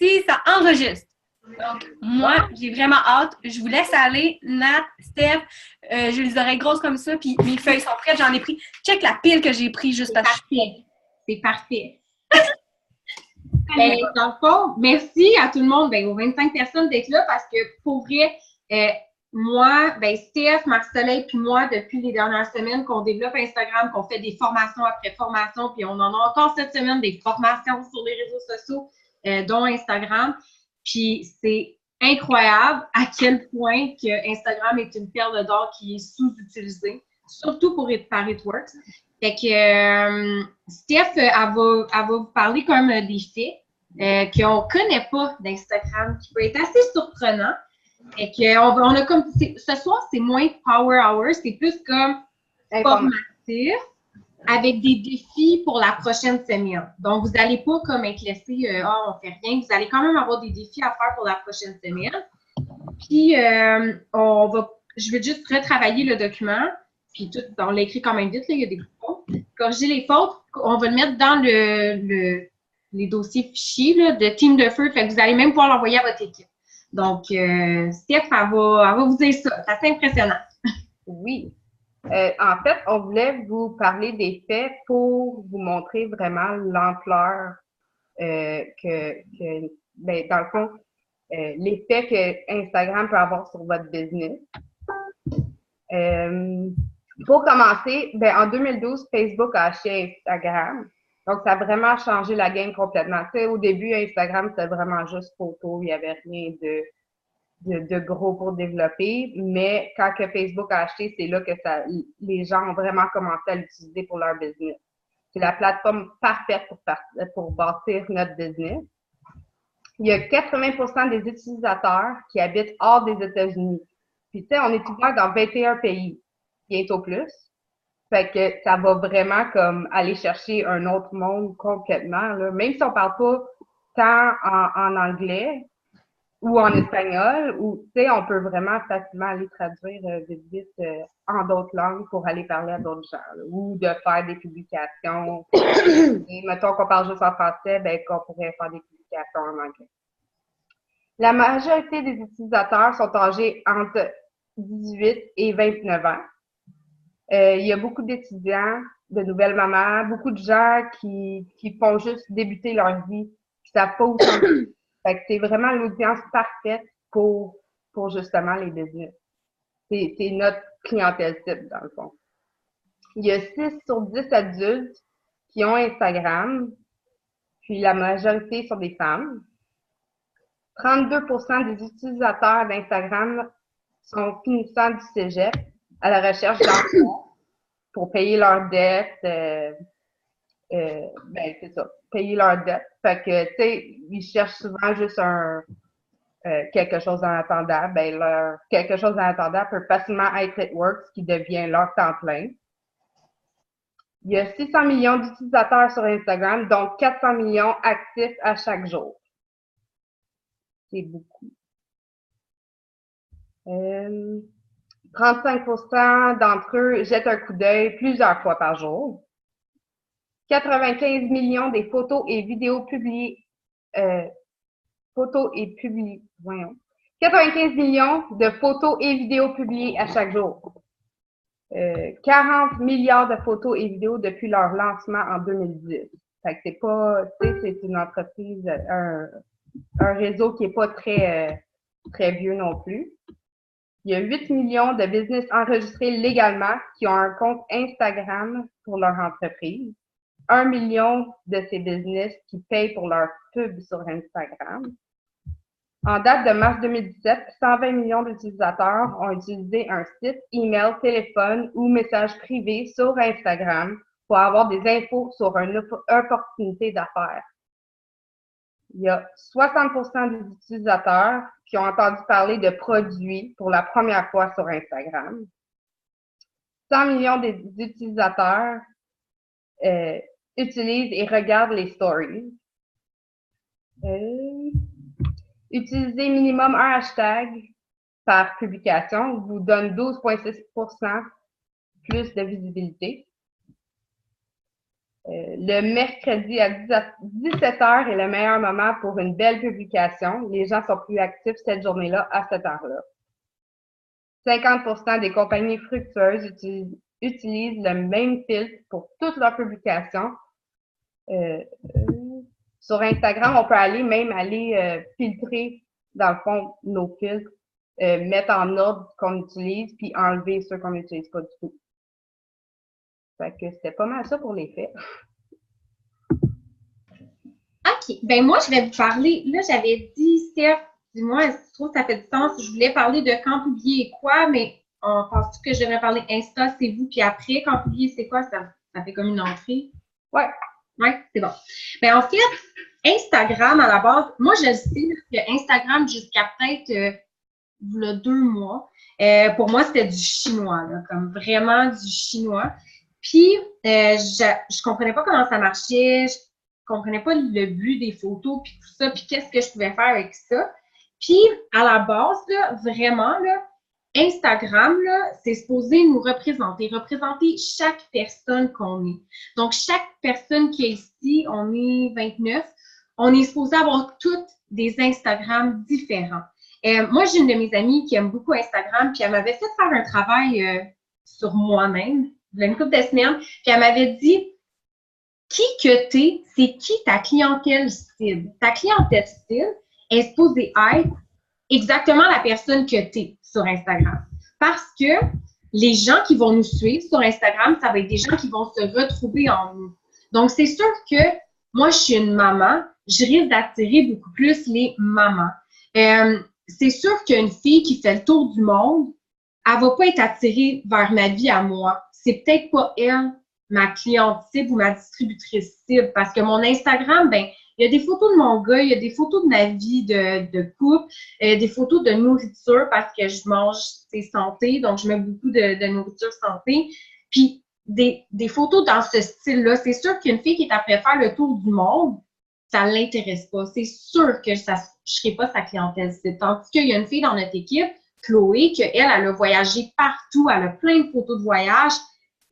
si ça enregistre. Donc, moi, j'ai vraiment hâte. Je vous laisse aller. Nat, Steph, j'ai les oreilles grosses comme ça, puis mes feuilles sont prêtes. J'en ai pris. Check la pile que j'ai pris juste parce que c'est parfait. Ben, dans le fond, merci à tout le monde, aux 25 personnes d'être là parce que pour vrai, moi, Steph, Marc-Soleil, puis moi, depuis les dernières semaines qu'on développe Instagram, qu'on fait des formations après formation, puis on en a encore cette semaine des formations sur les réseaux sociaux, dont Instagram. Puis c'est incroyable à quel point que Instagram est une perle d'or qui est sous-utilisée, surtout pour par It Works. Fait que Steph, elle va vous parler comme des faits qu'on ne connaît pas d'Instagram, qui peut être assez surprenant. Fait que on a comme ce soir, c'est moins Power Hour, c'est plus comme formatif avec des défis pour la prochaine semaine. Donc, vous n'allez pas comme être laissé on fait rien. Vous allez quand même avoir des défis à faire pour la prochaine semaine. Puis je vais juste retravailler le document. Puis tout, on l'écrit quand même vite, là, il y a des fautes. Corriger les fautes, on va le mettre dans les dossiers fichiers là, de Team de Feu. Fait que vous allez même pouvoir l'envoyer à votre équipe. Donc, Steph, elle va vous dire ça. C'est assez impressionnant. Oui. En fait, on voulait vous parler des faits pour vous montrer vraiment l'ampleur dans le fond, l'effet que Instagram peut avoir sur votre business. Pour commencer, en 2012, Facebook a acheté Instagram. Donc, ça a vraiment changé la game complètement. Tu sais, au début, Instagram, c'était vraiment juste photo. Il n'y avait rien de gros pour développer. Mais quand que Facebook a acheté, c'est là que les gens ont vraiment commencé à l'utiliser pour leur business. C'est la plateforme parfaite pour bâtir notre business. Il y a 80% des utilisateurs qui habitent hors des États-Unis. Puis, tu sais, on est ouvert dans 21 pays, bientôt plus. Fait que ça va vraiment comme aller chercher un autre monde complètement, là. Même si on parle pas tant en anglais ou en espagnol, ou, tu sais, on peut vraiment facilement aller traduire vite en d'autres langues pour aller parler à d'autres gens, là, ou de faire des publications. Et mettons qu'on parle juste en français, qu'on pourrait faire des publications en anglais. La majorité des utilisateurs sont âgés entre 18 et 29 ans. Il y a beaucoup d'étudiants, de nouvelles mamans, beaucoup de gens qui font juste débuter leur vie, qui savent pas où s'en aller. Fait que c'est vraiment l'audience parfaite pour justement les business. C'est notre clientèle type, dans le fond. Il y a 6 sur 10 adultes qui ont Instagram, puis la majorité sont des femmes. 32% des utilisateurs d'Instagram sont finissants du cégep à la recherche d'emploi pour payer leurs dettes. C'est ça, payer leurs dettes. Fait que, tu sais, ils cherchent souvent juste quelque chose en attendant. Quelque chose en attendant peut facilement être It Works qui devient leur temps plein. Il y a 600 millions d'utilisateurs sur Instagram, donc 400 millions actifs à chaque jour. C'est beaucoup. 35% d'entre eux jettent un coup d'œil plusieurs fois par jour. 95 millions des photos et vidéos publiées. 95 millions de photos et vidéos publiées à chaque jour. 40 milliards de photos et vidéos depuis leur lancement en 2010. Fait que c'est pas, tu sais, c'est une entreprise, un réseau qui est pas très vieux non plus. Il y a 8 millions de business enregistrés légalement qui ont un compte Instagram pour leur entreprise. 1 million de ces business qui payent pour leur pub sur Instagram. En date de mars 2017, 120 millions d'utilisateurs ont utilisé un site, email, téléphone ou message privé sur Instagram pour avoir des infos sur une opportunité d'affaires. Il y a 60% des utilisateurs qui ont entendu parler de produits pour la première fois sur Instagram. 100 millions d'utilisateurs utilisent et regardent les stories. Utiliser minimum un hashtag par publication vous donne 12,6% plus de visibilité. Le mercredi à 17h est le meilleur moment pour une belle publication. Les gens sont plus actifs cette journée-là à cette heure-là. 50% des compagnies fructueuses utilisent le même filtre pour toutes leurs publications. Sur Instagram, on peut aller filtrer, dans le fond, nos filtres, mettre en ordre ce qu'on utilise, puis enlever ceux qu'on n'utilise pas du tout. Fait que c'était pas mal ça pour les faits. OK. Ben moi, je vais vous parler. Là, j'avais dit, Steph, dis-moi, si tu trouves que ça fait du sens. Je voulais parler de quand publier et quoi, mais on pense que je devrais parler Insta, c'est vous, puis après, quand publier, c'est quoi? Ça fait comme une entrée. Ouais. Ouais, c'est bon. Ben en fait, Instagram, à la base, moi, je le sais que Instagram, jusqu'à peut-être il y a 2 mois, pour moi, c'était du chinois, là, comme vraiment du chinois. Puis, je comprenais pas comment ça marchait, je comprenais pas le but des photos, puis tout ça, puis qu'est-ce que je pouvais faire avec ça. Puis, à la base, là, vraiment, là, Instagram, là, c'est supposé nous représenter chaque personne qu'on est. Donc, chaque personne qui est ici, on est 29, on est supposé avoir toutes des Instagrams différents. Moi, j'ai une de mes amies qui aime beaucoup Instagram, puis elle m'avait fait faire un travail sur moi-même, il y a une couple de semaines, puis elle m'avait dit qui que t'es, c'est qui ta clientèle cible. Ta clientèle cible est supposée être exactement la personne que t'es sur Instagram. Parce que les gens qui vont nous suivre sur Instagram, ça va être des gens qui vont se retrouver en nous. Donc, c'est sûr que moi, je suis une maman, je risque d'attirer beaucoup plus les mamans. C'est sûr qu'une fille qui fait le tour du monde, elle va pas être attirée vers ma vie à moi. C'est peut-être pas elle, ma cliente cible ou ma distributrice cible, parce que mon Instagram, ben, il y a des photos de mon gars, il y a des photos de ma vie de couple, des photos de nourriture parce que je mange, c'est santé, donc je mets beaucoup de nourriture santé. Puis des photos dans ce style-là. C'est sûr qu'une fille qui est après faire le tour du monde, ça ne l'intéresse pas. C'est sûr que je ne serai pas sa clientèle cible. Tandis qu'il y a une fille dans notre équipe, Chloé, elle a voyagé partout, elle a plein de photos de voyage.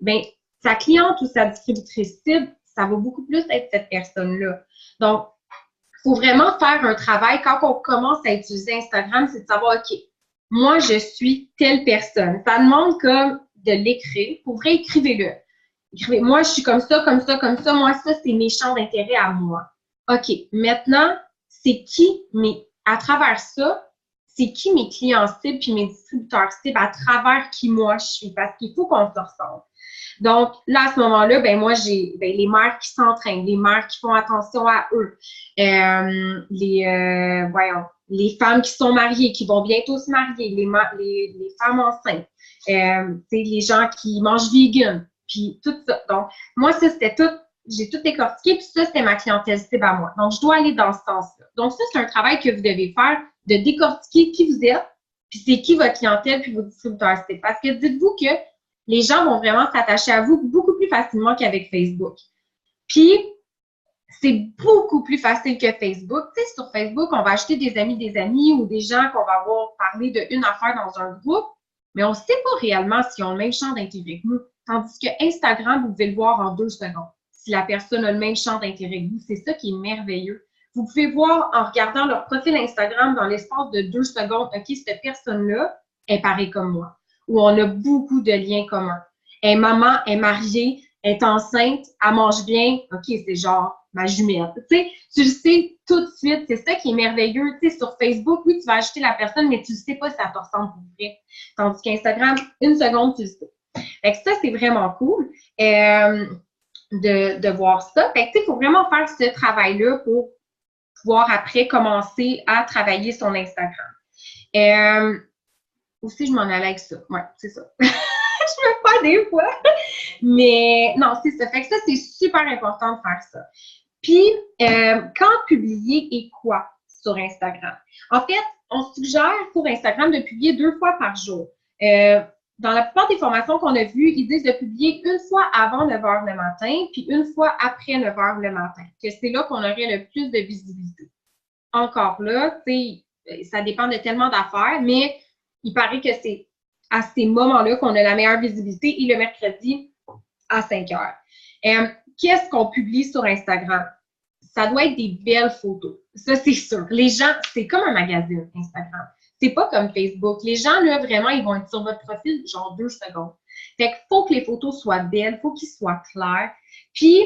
Bien, sa cliente ou sa distributrice cible, ça va beaucoup plus être cette personne-là. Donc, il faut vraiment faire un travail quand on commence à utiliser Instagram, c'est de savoir, OK, moi, je suis telle personne. Ça demande comme de l'écrire. Pour vrai, écrivez-le. Écrivez, moi, je suis comme ça, comme ça, comme ça. Moi, ça, c'est mes champs d'intérêt à moi. OK, maintenant, c'est qui, mais à travers ça, c'est qui mes clients cibles puis mes distributeurs cibles à travers qui moi je suis, parce qu'il faut qu'on se ressemble. Donc, là, à ce moment-là, ben moi, j'ai les mères qui s'entraînent, les mères qui font attention à eux, les femmes qui sont mariées, qui vont bientôt se marier, les femmes enceintes, les gens qui mangent vegan, puis tout ça. Donc, moi, ça, c'était tout, j'ai tout décortiqué, puis ça, c'était ma clientèle cible à moi. Donc, je dois aller dans ce sens-là. Donc, ça, c'est un travail que vous devez faire, de décortiquer qui vous êtes, puis c'est qui votre clientèle, puis vos distributeurs cibles. Parce que dites-vous que les gens vont vraiment s'attacher à vous beaucoup plus facilement qu'avec Facebook. Puis, c'est beaucoup plus facile que Facebook. Tu sais, sur Facebook, on va acheter des amis ou des gens qu'on va avoir parlé d'une affaire dans un groupe, mais on ne sait pas réellement s'ils ont le même champ d'intérêt que nous. Tandis que Instagram, vous pouvez le voir en 2 secondes. Si la personne a le même champ d'intérêt que vous, c'est ça qui est merveilleux. Vous pouvez voir en regardant leur profil Instagram dans l'espace de 2 secondes, OK, cette personne-là est pareille comme moi. Où on a beaucoup de liens communs. Elle est maman, elle est mariée, elle est enceinte, elle mange bien. OK, c'est genre ma jumelle. Tu sais, tu le sais tout de suite. C'est ça qui est merveilleux. Tu sais, sur Facebook, oui, tu vas ajouter la personne, mais tu ne sais pas si ça te ressemble pour vrai. Tandis qu'Instagram, 1 seconde, tu le sais. Fait que ça, c'est vraiment cool de voir ça. Fait que tu sais, il faut vraiment faire ce travail-là pour pouvoir après commencer à travailler son Instagram. Aussi, je m'en allais avec ça. Ouais, c'est ça. Je me pas des fois. Mais non, c'est ça. Fait que ça, c'est super important de faire ça. Puis, quand publier et quoi sur Instagram? En fait, on suggère pour Instagram de publier 2 fois par jour. Dans la plupart des formations qu'on a vues, ils disent de publier 1 fois avant 9 h le matin, puis 1 fois après 9 h le matin, que c'est là qu'on aurait le plus de visibilité. Encore là, tu sais, ça dépend de tellement d'affaires, mais il paraît que c'est à ces moments-là qu'on a la meilleure visibilité et le mercredi à 5 h. qu'est-ce qu'on publie sur Instagram? Ça doit être des belles photos. Ça, c'est sûr. Les gens, c'est comme un magazine, Instagram. C'est pas comme Facebook. Les gens, là, vraiment, ils vont être sur votre profil genre 2 secondes. Fait qu'il faut que les photos soient belles, faut qu'ils soient clairs. Puis,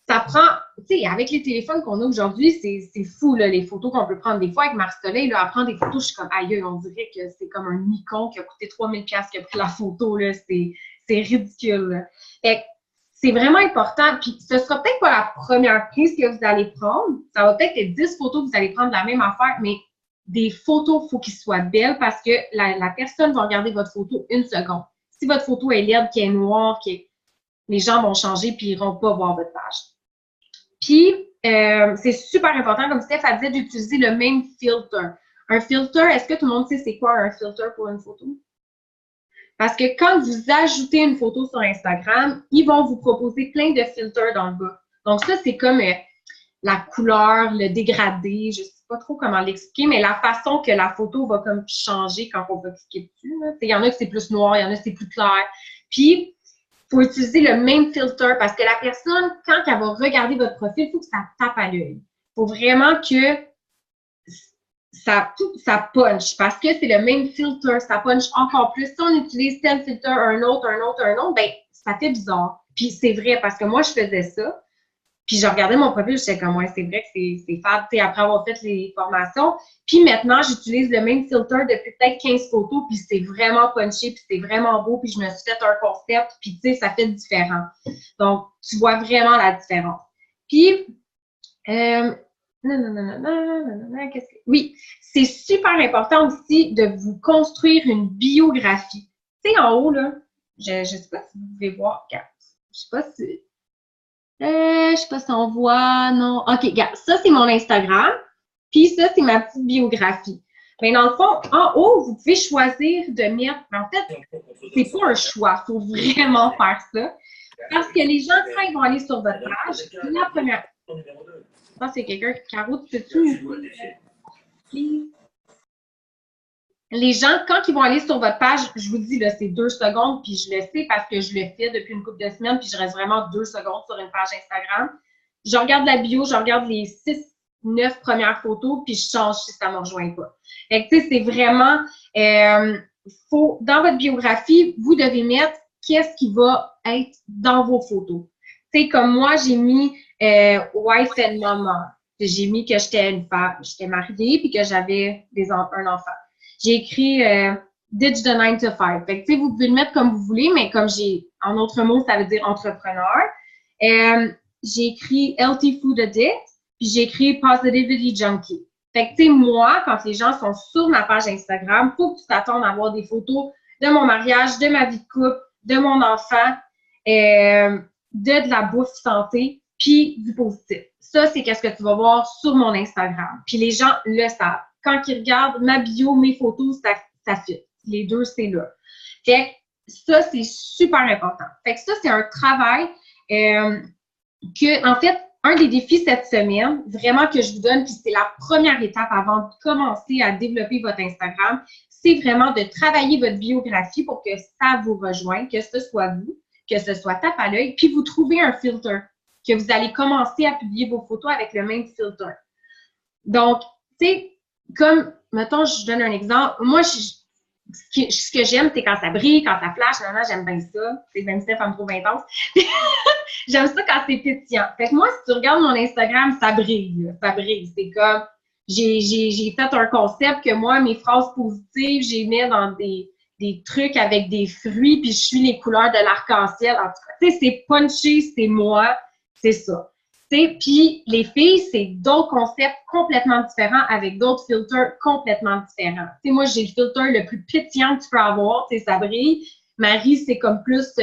ça prend, tu sais, avec les téléphones qu'on a aujourd'hui, c'est fou, là, les photos qu'on peut prendre. Des fois, avec Marc-Soleil, là, à prendre des photos, je suis comme, aïe, on dirait que c'est comme un Nikon qui a coûté 3000$ qui a pris la photo, là. C'est ridicule, là. Fait que c'est vraiment important. Puis, ce sera peut-être pas la première prise que vous allez prendre. Ça va peut-être être 10 photos que vous allez prendre de la même affaire, mais des photos, il faut qu'ils soient belles parce que la personne va regarder votre photo 1 seconde. Si votre photo est laide, qui est noire, les gens vont changer puis ils n'iront pas voir votre page. Puis, c'est super important, comme Steph a dit, d'utiliser le même filter. Un filter, est-ce que tout le monde sait c'est quoi un filter pour une photo? Parce que quand vous ajoutez une photo sur Instagram, ils vont vous proposer plein de filters dans le bas. Donc ça, c'est comme la couleur, le dégradé, je ne sais pas trop comment l'expliquer, mais la façon que la photo va comme changer quand on va cliquer dessus. Il y en a que c'est plus noir, il y en a que c'est plus clair. Puis, il faut utiliser le même filter parce que la personne, quand elle va regarder votre profil, il faut que ça tape à l'œil. Il faut vraiment que ça punch parce que c'est le même filter, ça punch encore plus. Si on utilise tel filter, un autre, ben ça fait bizarre. Puis c'est vrai parce que moi, je faisais ça. Puis je regardais mon profil, je disais comme, ouais, c'est vrai que c'est fade, tu sais, après avoir fait les formations. Puis maintenant, j'utilise le même filter depuis peut-être 15 photos, puis c'est vraiment punché, puis c'est vraiment beau, puis je me suis fait un concept, puis tu sais, ça fait différent. Donc, tu vois vraiment la différence. Puis, oui, c'est super important aussi de vous construire une biographie. Tu sais, en haut, là, je sais pas si vous pouvez voir, regarde, je sais pas si on voit, non. OK, regarde, ça, c'est mon Instagram. Puis ça, c'est ma petite biographie. Mais dans le fond, en haut, vous pouvez choisir de mettre... En fait, c'est pas un choix. Il faut vraiment faire ça. Parce que les gens, quand ils vont aller sur votre page, la première... Ça, c'est quelqu'un qui carotte, peux-tu? Les gens, quand ils vont aller sur votre page, je vous dis, là, c'est 2 secondes, puis je le sais parce que je le fais depuis une couple de semaines, puis je reste vraiment 2 secondes sur une page Instagram. Je regarde la bio, je regarde les 6-9 premières photos, puis je change si ça ne me rejoint pas. Fait que, tu sais, c'est vraiment, dans votre biographie, vous devez mettre qu'est-ce qui va être dans vos photos. Tu sais, comme moi, j'ai mis wife and mama. J'ai mis que j'étais une femme, j'étais mariée, puis que j'avais un enfant. J'ai écrit Ditch the 9 to 5. Fait que, tu sais, vous pouvez le mettre comme vous voulez, mais comme en autre mot, ça veut dire entrepreneur. J'ai écrit Healthy Food Addict, puis j'ai écrit Positivity Junkie. Fait que, tu sais, moi, quand les gens sont sur ma page Instagram, faut que tu t'attendes à avoir des photos de mon mariage, de ma vie de couple, de mon enfant, de la bouffe santé, puis du positif. Ça, c'est qu'est-ce que tu vas voir sur mon Instagram. Puis les gens le savent. Quand ils regardent ma bio, mes photos, ça fit. Les deux, c'est là. Fait que ça, c'est super important. Fait que ça, c'est un travail en fait, un des défis cette semaine, vraiment que je vous donne, puis c'est la première étape avant de commencer à développer votre Instagram, c'est vraiment de travailler votre biographie pour que ça vous rejoigne, que ce soit vous, que ce soit tape à l'œil, puis vous trouvez un filtre, que vous allez commencer à publier vos photos avec le même filtre. Donc, tu sais, comme, mettons, je donne un exemple. Moi, ce que j'aime, c'est quand ça brille, quand ça flash. Maintenant, j'aime bien ça. C'est même si ça me trouve intense. J'aime ça quand c'est pétillant. Fait que moi, si tu regardes mon Instagram, ça brille. Là. Ça brille. C'est comme, j'ai fait un concept que moi, mes phrases positives, j'ai mis dans des trucs avec des fruits, puis je suis les couleurs de l'arc-en-ciel. En tout cas, tu sais, c'est punché, c'est moi. C'est ça. Puis les filles, c'est d'autres concepts complètement différents avec d'autres filtres complètement différents. T'sais, moi, j'ai le filtre le plus pétillant que tu peux avoir, ça brille. Marie, c'est comme plus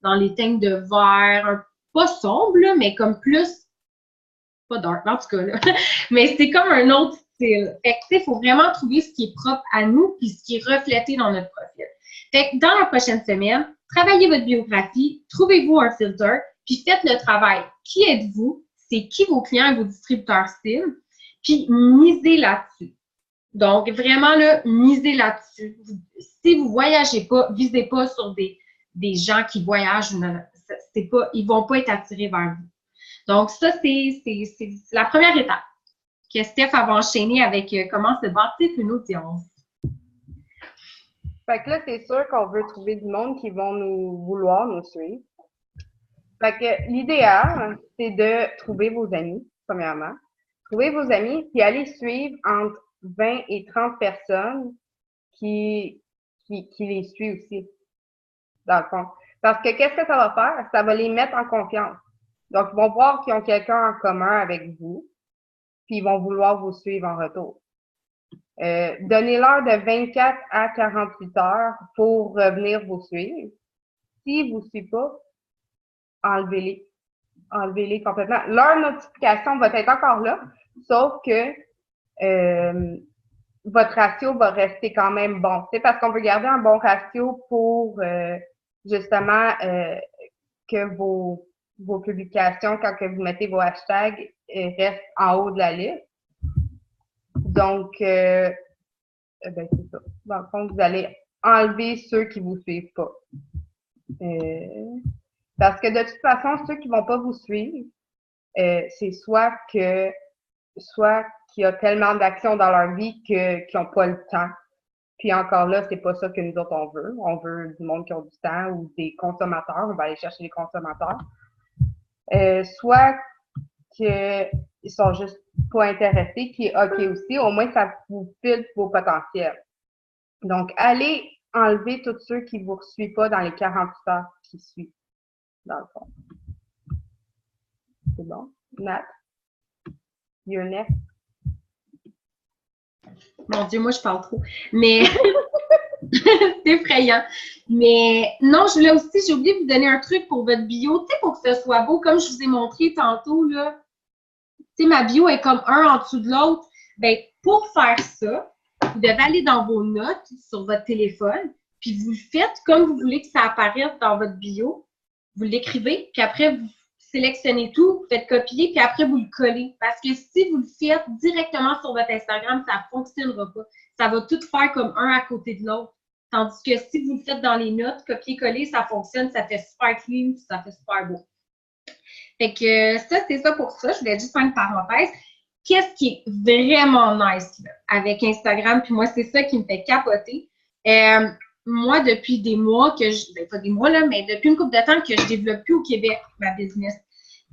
dans les teintes de vert, pas sombre, là, mais comme plus, pas dark, en tout cas, là. Mais c'est comme un autre style. Fait que, il faut vraiment trouver ce qui est propre à nous puis ce qui est reflété dans notre profil. Fait que dans la prochaine semaine, travaillez votre biographie, trouvez-vous un filtre, puis faites le travail. Qui êtes-vous? C'est qui vos clients et vos distributeurs cibles, puis misez là-dessus. Donc, vraiment, là, misez là-dessus. Si vous ne voyagez pas, visez pas sur des gens qui voyagent. ils vont pas être attirés vers vous. Donc, ça, c'est la première étape que Steph va enchaîner avec comment se bâtir une audience. Fait que là, c'est sûr qu'on veut trouver du monde qui vont vouloir nous suivre. Fait que l'idéal, c'est de trouver vos amis, premièrement. Trouver vos amis, puis aller suivre entre 20 et 30 personnes qui les suivent aussi, dans le fond. Parce que qu'est-ce que ça va faire? Ça va les mettre en confiance. Donc, ils vont voir qu'ils ont quelqu'un en commun avec vous, puis ils vont vouloir vous suivre en retour. Donnez-leur de 24 à 48 heures pour revenir vous suivre. S'ils vous suivent pas, enlevez-les. Enlevez-les complètement. Leur notification va être encore là, sauf que votre ratio va rester quand même bon. C'est parce qu'on veut garder un bon ratio pour justement que vos publications, quand que vous mettez vos hashtags, restent en haut de la liste. Donc, ben, c'est ça. Dans le fond, vous allez enlever ceux qui vous suivent pas. Parce que de toute façon, ceux qui vont pas vous suivre, c'est soit qu'il y a tellement d'actions dans leur vie qu'ils n'ont pas le temps. Puis encore là, c'est pas ça que nous autres on veut. On veut du monde qui a du temps ou des consommateurs. On va aller chercher les consommateurs. Soit qu'ils sont juste pas intéressés, qui est OK aussi. Au moins, ça vous filtre vos potentiels. Donc, allez enlever tous ceux qui vous suivent pas dans les 48 heures qui suivent, dans le fond. C'est bon. Nat, you're next. Mon Dieu, moi, je parle trop. Mais c'est effrayant. Mais non, j'ai oublié de vous donner un truc pour votre bio, tu sais, pour que ce soit beau, comme je vous ai montré tantôt, là. Tu sais, ma bio est comme un en dessous de l'autre. Bien, pour faire ça, vous devez aller dans vos notes sur votre téléphone, puis vous le faites comme vous voulez que ça apparaisse dans votre bio. Vous l'écrivez, puis après, vous sélectionnez tout, vous faites copier, puis après, vous le collez. Parce que si vous le faites directement sur votre Instagram, ça ne fonctionnera pas. Ça va tout faire comme un à côté de l'autre. Tandis que si vous le faites dans les notes, copier-coller, ça fonctionne, ça fait super clean, puis ça fait super beau. Fait que ça, c'est ça pour ça. Je voulais juste faire une parenthèse. Qu'est-ce qui est vraiment nice là, avec Instagram, puis moi, c'est ça qui me fait capoter. Moi, depuis des mois pas des mois, là, mais depuis une couple de temps que je développe plus au Québec ma business.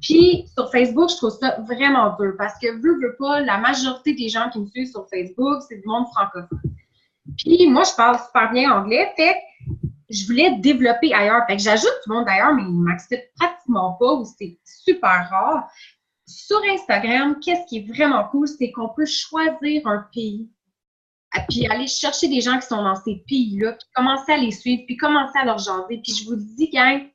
Puis, sur Facebook, je trouve ça vraiment dur parce que, veux pas, la majorité des gens qui me suivent sur Facebook, c'est du monde francophone. Puis, moi, je parle super bien anglais, fait que je voulais développer ailleurs. Fait que j'ajoute du monde d'ailleurs, mais ils ne m'acceptent pratiquement pas ou c'est super rare. Sur Instagram, qu'est-ce qui est vraiment cool, c'est qu'on peut choisir un pays, puis aller chercher des gens qui sont dans ces pays-là, puis commencer à les suivre, puis commencer à leur jaser. Puis je vous dis, gang,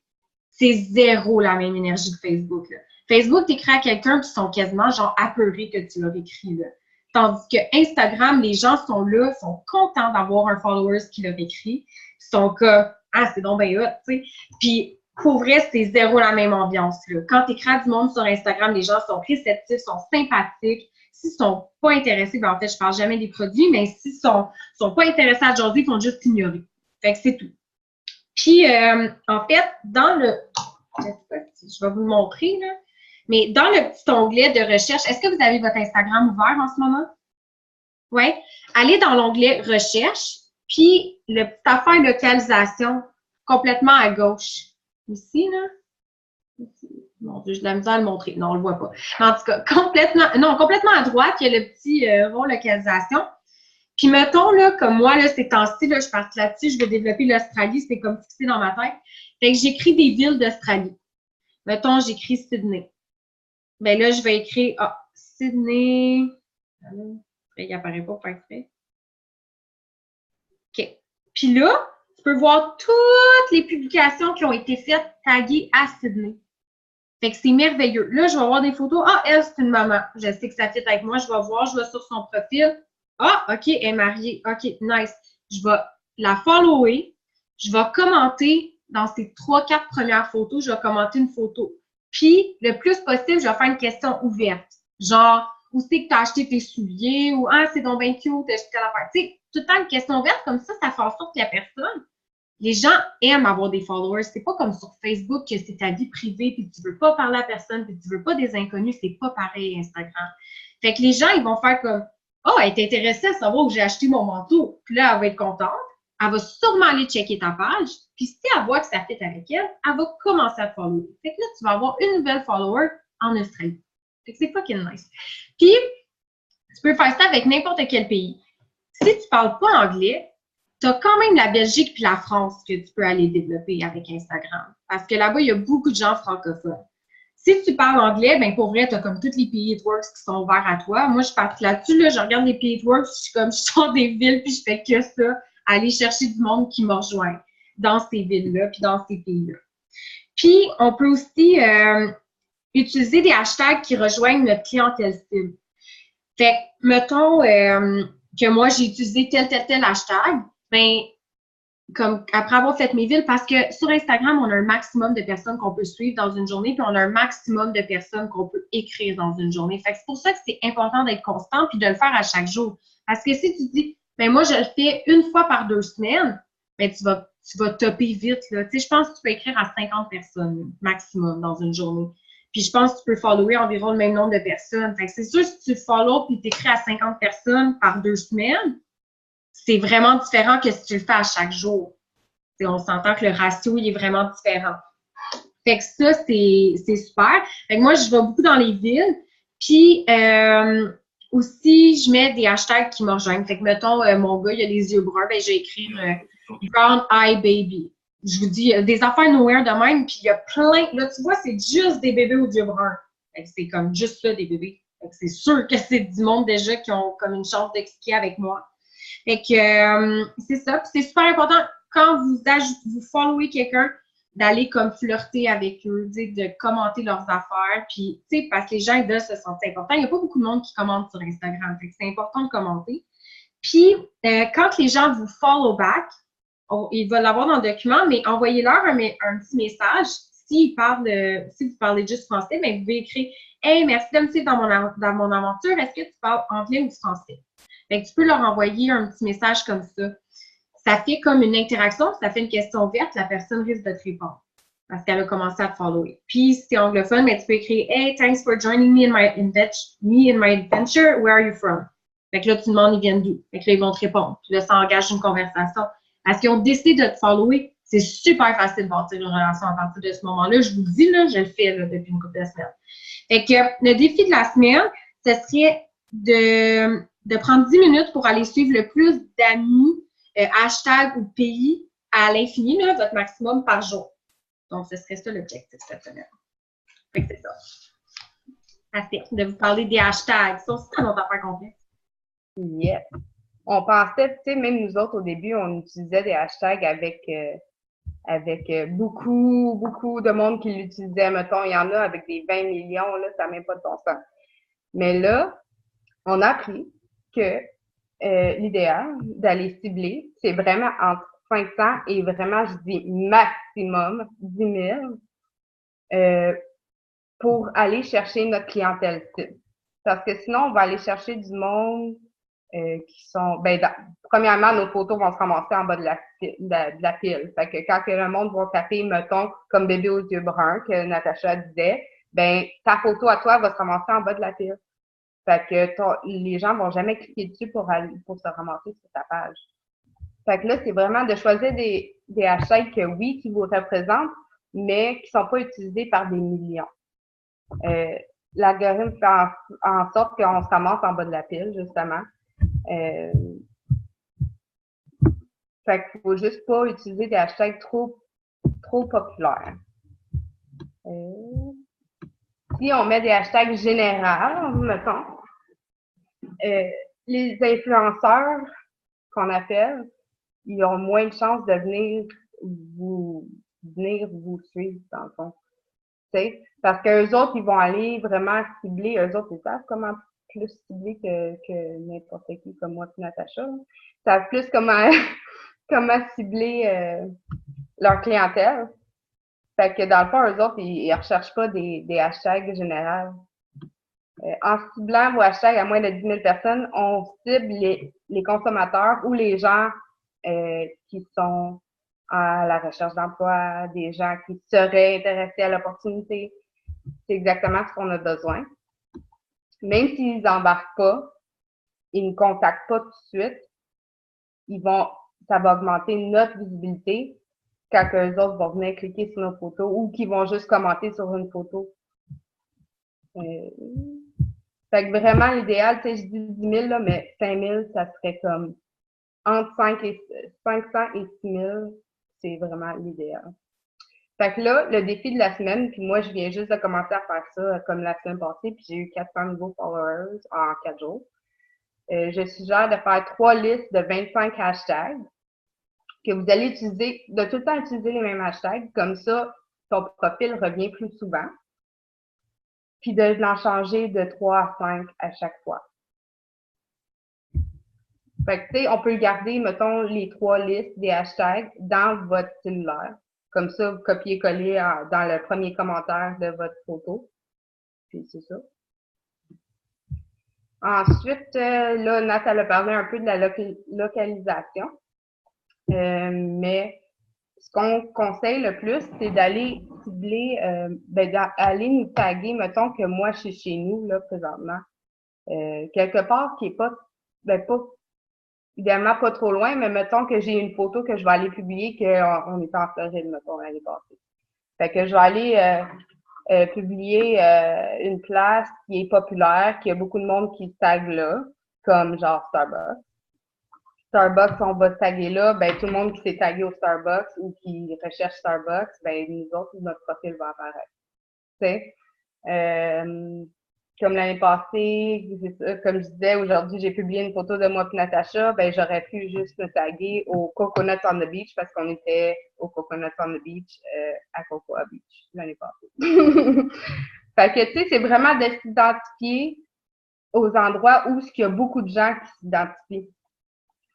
c'est zéro la même énergie que Facebook. Là. Facebook, t'écris à quelqu'un, puis ils sont quasiment genre apeurés que tu leur écris. Là. Tandis que Instagram, les gens sont là, sont contents d'avoir un follower qui leur écrit. Ils sont comme, ah, c'est donc bien hot, tu sais. Puis pour vrai, c'est zéro la même ambiance. Là. Quand tu écris du monde sur Instagram, les gens sont réceptifs, sont sympathiques. S'ils ne sont pas intéressés, ben en fait, je ne parle jamais des produits, mais s'ils ne sont pas intéressés à jaser, ils font juste ignorer. Fait que c'est tout. Puis, en fait, dans le... Je ne sais pas si je vais vous le montrer, là. Mais dans le petit onglet de recherche, est-ce que vous avez votre Instagram ouvert en ce moment? Oui. Allez dans l'onglet recherche, puis le petit affaire localisation complètement à gauche. Ici, là. Mon Dieu, j'ai de la misère à le montrer. Non, on le voit pas. Mais en tout cas, complètement à droite, il y a le petit rond localisation. Puis mettons, là, comme moi, là, ces temps-ci, là, je suis partie là-dessus, je veux développer l'Australie, c'est comme fixé dans ma tête. Fait que j'écris des villes d'Australie. Mettons, j'écris Sydney. Ben là, je vais écrire, Sydney. Il n'apparaît pas pour exprès. OK. Puis là, tu peux voir toutes les publications qui ont été faites taguées à Sydney. Fait que c'est merveilleux. Là, je vais voir des photos. Ah, elle, c'est une maman. Je sais que ça fit avec moi. Je vais voir, je vais sur son profil. Ah, OK, elle est mariée. OK, nice. Je vais la follower. Je vais commenter dans ces 3-4 premières photos. Je vais commenter une photo. Puis, le plus possible, je vais faire une question ouverte. Genre, où c'est que tu as acheté tes souliers? Ou, ah, c'est donc bien cute, t'as acheté telle affaire. Tu sais, tout le temps une question ouverte, comme ça fait en sorte que la personne, les gens aiment avoir des followers. C'est pas comme sur Facebook que c'est ta vie privée puis tu veux pas parler à personne puis tu veux pas des inconnus. C'est pas pareil, Instagram. Fait que les gens, ils vont faire comme, oh, elle est intéressée à savoir où j'ai acheté mon manteau. Puis là, elle va être contente. Elle va sûrement aller checker ta page. Puis si elle voit que ça fit avec elle, elle va commencer à te follower. Fait que là, tu vas avoir une nouvelle follower en Australie. Fait que c'est fucking nice. Puis, tu peux faire ça avec n'importe quel pays. Si tu parles pas anglais, tu as quand même la Belgique puis la France que tu peux aller développer avec Instagram. Parce que là-bas, il y a beaucoup de gens francophones. Si tu parles anglais, ben pour vrai, tu as comme tous les pays It Works qui sont ouverts à toi. Moi, je suis partie là-dessus, là, je regarde les pays It Works, je sors des villes puis je fais que ça, aller chercher du monde qui me rejoint dans ces villes-là puis dans ces pays-là. Puis, on peut aussi utiliser des hashtags qui rejoignent notre clientèle cible. Fait que, mettons que moi, j'ai utilisé tel hashtag, ben, comme après avoir fait mes villes, parce que sur Instagram, on a un maximum de personnes qu'on peut suivre dans une journée, puis on a un maximum de personnes qu'on peut écrire dans une journée. Fait que c'est pour ça que c'est important d'être constant puis de le faire à chaque jour. Parce que si tu dis, ben moi, je le fais une fois par 2 semaines, ben tu vas topper vite, là. Tu sais, je pense que tu peux écrire à 50 personnes maximum dans une journée. Puis je pense que tu peux follower environ le même nombre de personnes. Fait que c'est sûr, si tu follow puis t'écris à 50 personnes par 2 semaines, c'est vraiment différent que si tu le fais à chaque jour. T'sais, on s'entend que le ratio, il est vraiment différent. Fait que ça, c'est super. Fait que moi, je vais beaucoup dans les villes. Puis aussi, je mets des hashtags qui me rejoignent. Fait que, mettons, mon gars, il a les yeux bruns, ben, je vais écrire Brown Eye Baby. Je vous dis, des affaires nowhere de même, puis il y a plein. Là, tu vois, c'est juste des bébés aux yeux bruns. Fait que c'est comme juste ça, des bébés. Fait que c'est sûr que c'est du monde déjà qui ont comme une chance d'expliquer avec moi. Fait que c'est ça. Puis c'est super important quand vous followez quelqu'un, d'aller comme flirter avec eux, de commenter leurs affaires. Puis, tu sais, parce que les gens, ils veulent se sentir importants. Il n'y a pas beaucoup de monde qui commente sur Instagram. Fait que c'est important de commenter. Puis, quand les gens vous follow back, ils veulent l'avoir dans le document, mais envoyez-leur un petit message. Si vous parlez juste français, bien, vous pouvez écrire « Hey, merci de me suivre dans mon aventure. Est-ce que tu parles anglais ou français? » Fait que tu peux leur envoyer un petit message comme ça. Ça fait comme une interaction, ça fait une question ouverte, la personne risque de te répondre parce qu'elle a commencé à te follower. Puis, si tu es anglophone, mais tu peux écrire « Hey, thanks for joining me in my adventure. Where are you from? » Fait que là, tu demandes, ils viennent d'où? Fait que là, ils vont te répondre. Puis là, ça engage une conversation. Parce qu'ils ont décidé de te follower, c'est super facile de bâtir une relation à partir de ce moment-là. Je vous le dis, là, je le fais là, depuis une couple de semaines. Fait que le défi de la semaine, ce serait de prendre 10 minutes pour aller suivre le plus d'amis, hashtag ou pays à l'infini, là, votre maximum par jour. Donc, ce serait ça l'objectif cette semaine. Fait que c'est ça. Assez de vous parler des hashtags. Ça aussi, c'est notre affaire complète. Yeah. On pensait, tu sais, même nous autres, au début, on utilisait des hashtags avec beaucoup de monde qui l'utilisait. Mettons, il y en a avec des 20 millions, là, ça n'a même pas de bon sens. Mais là, on a appris que l'idéal d'aller cibler, c'est vraiment entre 500 et vraiment, je dis maximum 10 000 pour aller chercher notre clientèle cible. Parce que sinon, on va aller chercher du monde qui sont... premièrement, nos photos vont se ramasser en bas de la pile. Fait que quand le monde va taper, mettons, comme bébé aux yeux bruns, que Natacha disait, ben ta photo à toi va se ramasser en bas de la pile. Fait que les gens vont jamais cliquer dessus pour se ramasser sur ta page. Fait que là, c'est vraiment de choisir des hashtags que oui, qui vous représentent, mais qui sont pas utilisés par des millions. L'algorithme fait en sorte qu'on se ramasse en bas de la pile, justement. Fait qu'il faut juste pas utiliser des hashtags trop populaires. Si on met des hashtags généraux, mettons, les influenceurs qu'on appelle, ils ont moins de chances de venir vous suivre, dans le fond. T'sais? Parce qu'eux autres, ils vont aller vraiment cibler, eux autres, ils savent comment plus cibler que n'importe qui comme moi et Natacha. Ils savent plus comment cibler leur clientèle. Fait que dans le fond, eux autres, ils recherchent pas des hashtags généraux. En ciblant vos hashtags à moins de 10 000 personnes, on cible les consommateurs ou les gens qui sont à la recherche d'emploi, des gens qui seraient intéressés à l'opportunité. C'est exactement ce qu'on a besoin. Même s'ils n'embarquent pas, ils ne contactent pas tout de suite, ça va augmenter notre visibilité quand eux autres vont venir cliquer sur nos photos ou qu'ils vont juste commenter sur une photo. Fait que vraiment, l'idéal, tu sais, je dis 10 000, là, mais 5 000, ça serait comme entre 500 et 6 000, c'est vraiment l'idéal. Fait que là, le défi de la semaine, puis moi, je viens juste de commencer à faire ça comme la semaine passée, puis j'ai eu 400 nouveaux followers en 4 jours. Je suggère de faire 3 listes de 25 hashtags que vous allez utiliser, de tout le temps utiliser les mêmes hashtags. Comme ça, ton profil revient plus souvent. Puis de l'en changer de 3 à 5 à chaque fois. Fait que, tu sais, on peut garder, mettons, les 3 listes des hashtags dans votre cellulaire. Comme ça, vous copiez-collez dans le premier commentaire de votre photo. Puis c'est ça. Ensuite, là, Nat, elle a parlé un peu de la localisation. Mais ce qu'on conseille le plus, c'est d'aller cibler, d'aller nous taguer, mettons que moi, je suis chez nous, là, présentement. Quelque part qui est pas, idéalement pas trop loin, mais mettons que j'ai une photo que je vais aller publier qu'on est en Floride, mettons, l'année passée. Fait que je vais aller publier une place qui est populaire, qui a beaucoup de monde qui tag là, comme genre Starbucks. Starbucks, on va se taguer là, ben tout le monde qui s'est tagué au Starbucks ou qui recherche Starbucks, ben nous autres, notre profil va apparaître. Tu sais, comme l'année passée, comme je disais, aujourd'hui, j'ai publié une photo de moi et Natacha, ben j'aurais pu juste me taguer au Coconut on the Beach parce qu'on était au Coconut on the Beach à Cocoa Beach l'année passée. Fait que, tu sais, c'est vraiment de s'identifier aux endroits où il y a beaucoup de gens qui s'identifient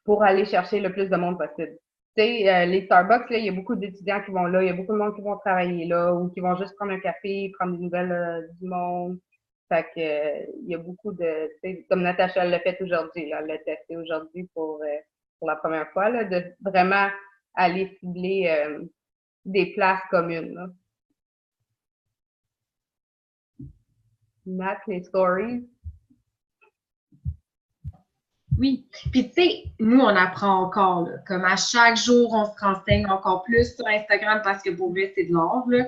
pour aller chercher le plus de monde possible. Tu sais, les Starbucks, là, il y a beaucoup d'étudiants qui vont là, il y a beaucoup de monde qui vont travailler là ou qui vont juste prendre un café, prendre des nouvelles du monde. Fait que il y a beaucoup de, tu sais, comme Natacha l'a fait aujourd'hui, là, elle l'a testé aujourd'hui pour la première fois, là, de vraiment aller cibler des places communes. Là. Nat, les stories. Oui. Puis, tu sais, nous, on apprend encore, là. Comme à chaque jour, on se renseigne encore plus sur Instagram parce que pour vrai, c'est de l'or, là.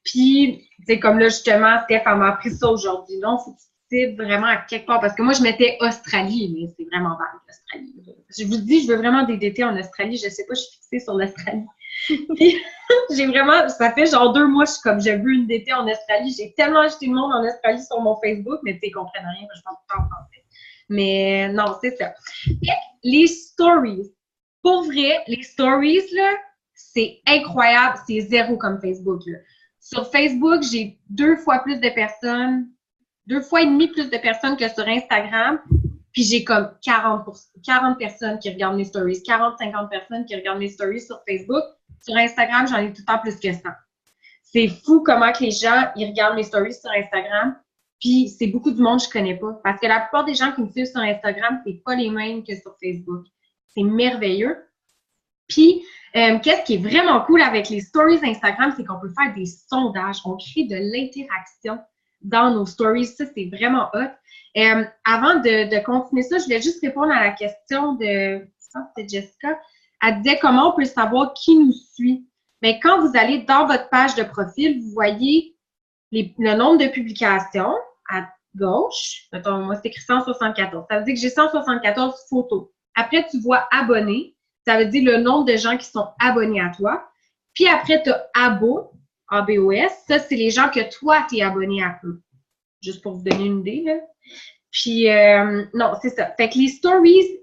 Puis, tu sais, comme là, justement, Steph, elle m'a appris ça aujourd'hui. Non, faut que tu cibles vraiment à quelque part. Parce que moi, je mettais Australie, mais c'est vraiment vague, l'Australie. Je vous dis, je veux vraiment des DT en Australie. Je sais pas, je suis fixée sur l'Australie. Puis, j'ai vraiment, ça fait genre 2 mois, je suis comme, j'ai vu une DT en Australie. J'ai tellement acheté de monde en Australie sur mon Facebook, mais tu sais, ils comprennent rien, je parle tout le temps en français. Mais non, c'est ça. Les stories. Pour vrai, les stories, là, c'est incroyable. C'est zéro comme Facebook, là. Sur Facebook, j'ai 2 fois plus de personnes, 2 fois et demi plus de personnes que sur Instagram. Puis j'ai comme 40 personnes qui regardent mes stories, 40-50 personnes qui regardent mes stories sur Facebook. Sur Instagram, j'en ai tout le temps plus que 100. C'est fou comment que les gens, ils regardent mes stories sur Instagram. Puis, c'est beaucoup de monde que je connais pas. Parce que la plupart des gens qui me suivent sur Instagram, c'est pas les mêmes que sur Facebook. C'est merveilleux. Puis, qu'est-ce qui est vraiment cool avec les stories Instagram, c'est qu'on peut faire des sondages. On crée de l'interaction dans nos stories. Ça, c'est vraiment hot. Avant de continuer ça, je voulais juste répondre à la question de Jessica. Elle disait comment on peut savoir qui nous suit. Mais quand vous allez dans votre page de profil, vous voyez le nombre de publications à gauche. Mettons, moi, c'est écrit 174. Ça veut dire que j'ai 174 photos. Après, tu vois abonnés. Ça veut dire le nombre de gens qui sont abonnés à toi. Puis après, tu as abo, ABOS. Ça, c'est les gens que toi, tu es abonné à eux. Juste pour vous donner une idée, là. Puis, non, c'est ça. Fait que les stories,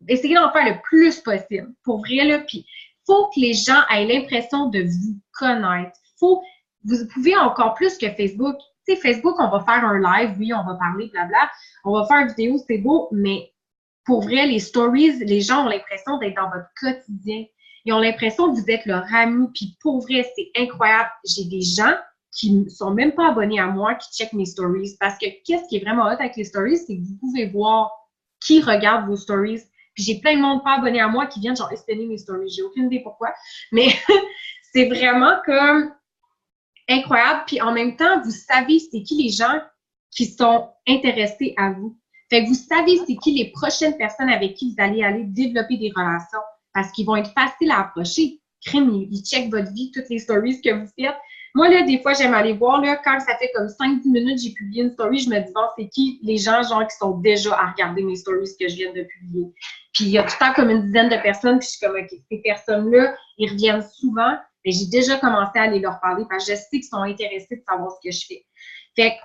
essayez d'en faire le plus possible. Pour vrai, là. Puis, faut que les gens aient l'impression de vous connaître. Vous pouvez encore plus que Facebook. Tu sais, Facebook, on va faire un live, oui, on va parler, blabla. On va faire une vidéo, c'est beau, mais pour vrai, les stories, les gens ont l'impression d'être dans votre quotidien. Ils ont l'impression que vous êtes leur ami, puis pour vrai, c'est incroyable. J'ai des gens qui ne sont même pas abonnés à moi, qui checkent mes stories. Parce que qu'est-ce qui est vraiment hot avec les stories, c'est que vous pouvez voir qui regarde vos stories. Puis j'ai plein de monde pas abonnés à moi qui viennent genre espionner mes stories. J'ai aucune idée pourquoi. Mais c'est vraiment comme incroyable. Puis en même temps, vous savez c'est qui les gens qui sont intéressés à vous. Fait que vous savez c'est qui les prochaines personnes avec qui vous allez aller développer des relations parce qu'ils vont être faciles à approcher. Crime, ils checkent votre vie, toutes les stories que vous faites. Moi, là, des fois, j'aime aller voir, là, quand ça fait comme 5-10 minutes, j'ai publié une story, je me dis, bon, c'est qui les gens, genre, qui sont déjà à regarder mes stories que je viens de publier. Puis, il y a tout le temps comme une dizaine de personnes, puis je suis comme, OK, ces personnes-là, ils reviennent souvent, mais j'ai déjà commencé à aller leur parler parce que je sais qu'ils sont intéressés de savoir ce que je fais. Fait que,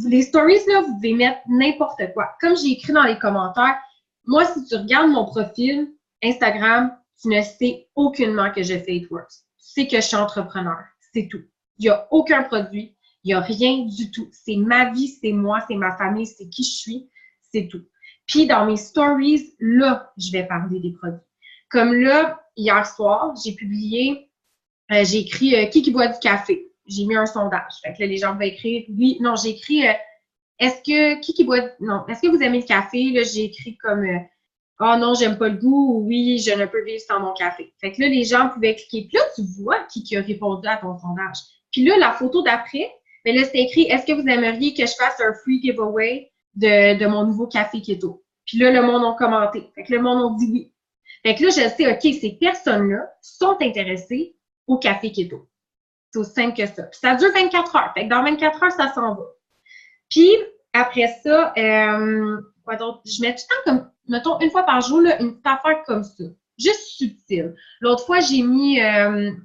les stories, là, vous devez mettre n'importe quoi. Comme j'ai écrit dans les commentaires, moi, si tu regardes mon profil Instagram, tu ne sais aucunement que je fais It Works. Tu sais que je suis entrepreneur. C'est tout. Il n'y a aucun produit. Il n'y a rien du tout. C'est ma vie, c'est moi, c'est ma famille, c'est qui je suis. C'est tout. Puis, dans mes stories, là, je vais parler des produits. Comme là, hier soir, j'ai publié, j'ai écrit qui boit du café? J'ai mis un sondage. Fait que là, les gens vont écrire oui. Non, j'ai écrit est-ce que qui boit non, est-ce que vous aimez le café? Là, j'ai écrit comme oh non, j'aime pas le goût ou oui, je ne peux vivre sans mon café. Fait que là, les gens pouvaient cliquer. Puis là, tu vois qui a répondu à ton sondage. Puis là, la photo d'après, ben là, c'est écrit est-ce que vous aimeriez que je fasse un free giveaway de mon nouveau café keto? Puis là, le monde a commenté. Fait que le monde a dit oui. Fait que là, je sais, OK, ces personnes-là sont intéressées au café keto. C'est aussi simple que ça. Puis ça dure 24 heures. Fait que dans 24 heures, ça s'en va. Puis, après ça, quoi d'autre? Je mets tout le temps comme, mettons, une fois par jour, là, une petite affaire comme ça. Juste subtile. L'autre fois, j'ai mis un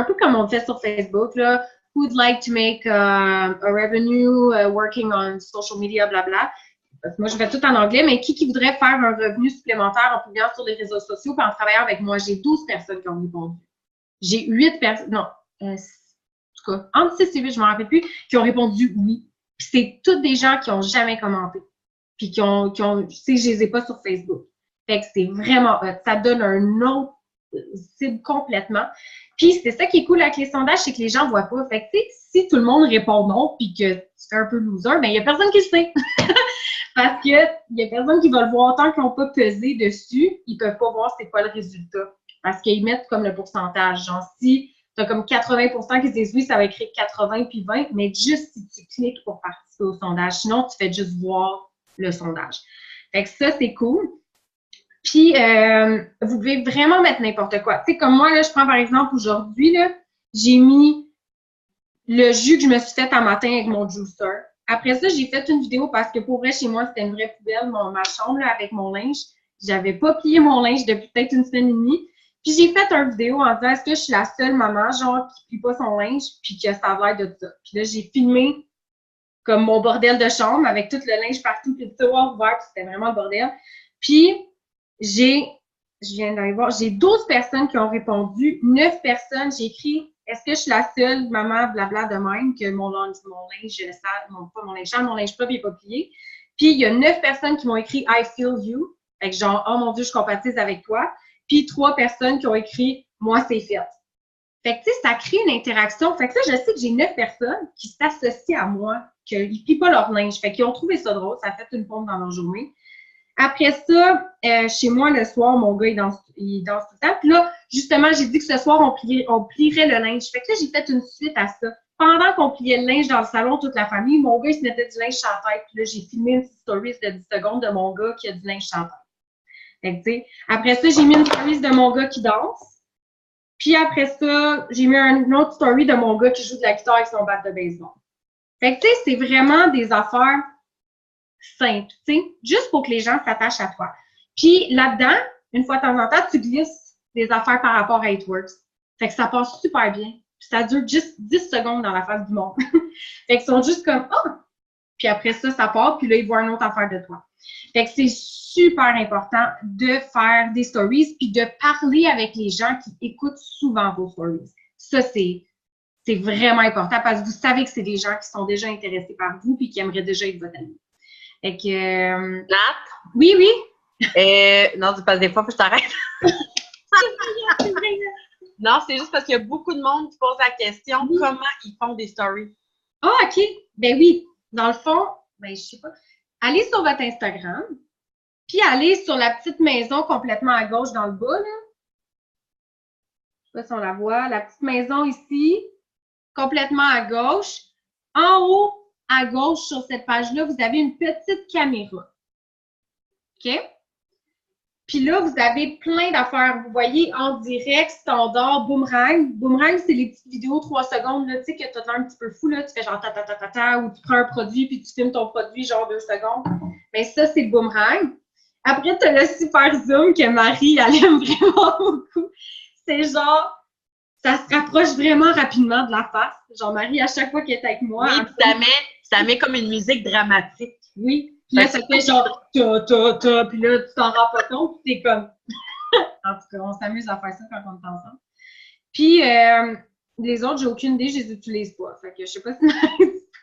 peu comme on fait sur Facebook, là, who'd like to make a revenue working on social media, blabla. Parce que moi, je fais tout en anglais, mais qui voudrait faire un revenu supplémentaire en publiant sur les réseaux sociaux et en travaillant avec moi? J'ai 12 personnes qui ont répondu. J'ai 8 personnes, non, en tout cas, entre 6 et 8, je ne m'en rappelle plus, qui ont répondu oui. Puis c'est toutes des gens qui n'ont jamais commenté. Puis tu sais, je les ai pas sur Facebook. Fait que c'est vraiment ça donne un autre cible complètement. Puis c'est ça qui est cool avec les sondages, c'est que les gens voient pas. Fait que tu sais, si tout le monde répond non, puis que tu fais un peu loser, ben il y a personne qui le sait. Parce que il y a personne qui va le voir tant qu'ils n'ont pas pesé dessus, ils peuvent pas voir c'est quoi le résultat. Parce qu'ils mettent comme le pourcentage. Genre, si tu as comme 80% qui disent oui, ça va écrire 80 puis 20, mais juste si tu cliques pour participer au sondage. Sinon, tu fais juste voir le sondage. Fait que ça, c'est cool. Puis, vous pouvez vraiment mettre n'importe quoi. Tu sais, comme moi, là, je prends par exemple aujourd'hui, là, j'ai mis le jus que je me suis fait un matin avec mon juicer. Après ça, j'ai fait une vidéo parce que pour vrai, chez moi, c'était une vraie poubelle, ma chambre, là, avec mon linge. J'avais pas plié mon linge depuis peut-être une semaine et demie. Puis j'ai fait une vidéo en disant est-ce que je suis la seule maman, genre, qui plie pas son linge, puis que ça a l'air de ça. Puis là, j'ai filmé comme mon bordel de chambre avec tout le linge partout, puis le tiroir ouvert, puis c'était vraiment le bordel. Puis je viens d'aller voir, j'ai 12 personnes qui ont répondu, 9 personnes, j'ai écrit est-ce que je suis la seule maman blabla de même que mon linge sale, pas mon linge sale, mon linge propre n'est pas plié. Puis il y a 9 personnes qui m'ont écrit I feel you. Fait que genre, oh mon Dieu, je compatis avec toi. Puis 3 personnes qui ont écrit moi, c'est fait. Fait que tu sais, ça crée une interaction. Fait que là, je sais que j'ai 9 personnes qui s'associent à moi, qu'ils ne plient pas leur linge. Fait qu'ils ont trouvé ça drôle, ça a fait une pompe dans leur journée. Après ça, chez moi, le soir, mon gars, il danse tout le temps. Puis là, justement, j'ai dit que ce soir, on plierait le linge. Fait que là, j'ai fait une suite à ça. Pendant qu'on pliait le linge dans le salon, toute la famille, mon gars, il se mettait du linge sur la tête. Puis là, j'ai filmé une petite story de 10 secondes de mon gars qui a du linge sur la tête. Fait que, tu sais, après ça, j'ai mis une story de mon gars qui danse. Puis après ça, j'ai mis une autre story de mon gars qui joue de la guitare avec son bat de baseball. Fait que, tu sais, c'est vraiment des affaires simple, tu sais, juste pour que les gens s'attachent à toi. Puis là-dedans, une fois de temps en temps, tu glisses des affaires par rapport à It Works. Fait que ça passe super bien. Puis ça dure juste 10 secondes dans la face du monde. Fait qu'ils sont juste comme « Oh! » Puis après ça, ça part, puis là, ils voient une autre affaire de toi. Fait que c'est super important de faire des stories puis de parler avec les gens qui écoutent souvent vos stories. Ça, c'est vraiment important parce que vous savez que c'est des gens qui sont déjà intéressés par vous puis qui aimeraient déjà être votre ami. Fait que... Nat? Oui, oui? Non, c'est parce que des fois, faut que je t'arrête. Non, c'est juste parce qu'il y a beaucoup de monde qui pose la question comment ils font des stories. Ah, OK. Ben oui. Dans le fond, ben je sais pas. Allez sur votre Instagram, Puis aller sur la petite maison complètement à gauche dans le bas, là. Je sais pas si on la voit. La petite maison ici, complètement à gauche. En haut, à gauche, sur cette page-là, vous avez une petite caméra. OK? Puis là, vous avez plein d'affaires. Vous voyez en direct, standard, boomerang. Boomerang, c'est les petites vidéos 3 secondes, là, tu sais, que tu as l'air un petit peu fou, là. Tu fais genre ta, ou tu prends un produit, puis tu filmes ton produit, genre 2 secondes. Bien, ça, c'est le boomerang. Après, tu as le super zoom que Marie, elle aime vraiment beaucoup. C'est genre, ça se rapproche vraiment rapidement de la face. Genre, Marie, à chaque fois qu'elle est avec moi. Oui, puis ça met comme une musique dramatique. Oui. Puis là, ça fait genre ta, puis là, tu t'en rends pas compte, puis t'es comme. En tout cas, on s'amuse à faire ça quand on est ensemble. Puis, les autres, j'ai aucune idée, je les utilise pas. Fait que je sais pas si tu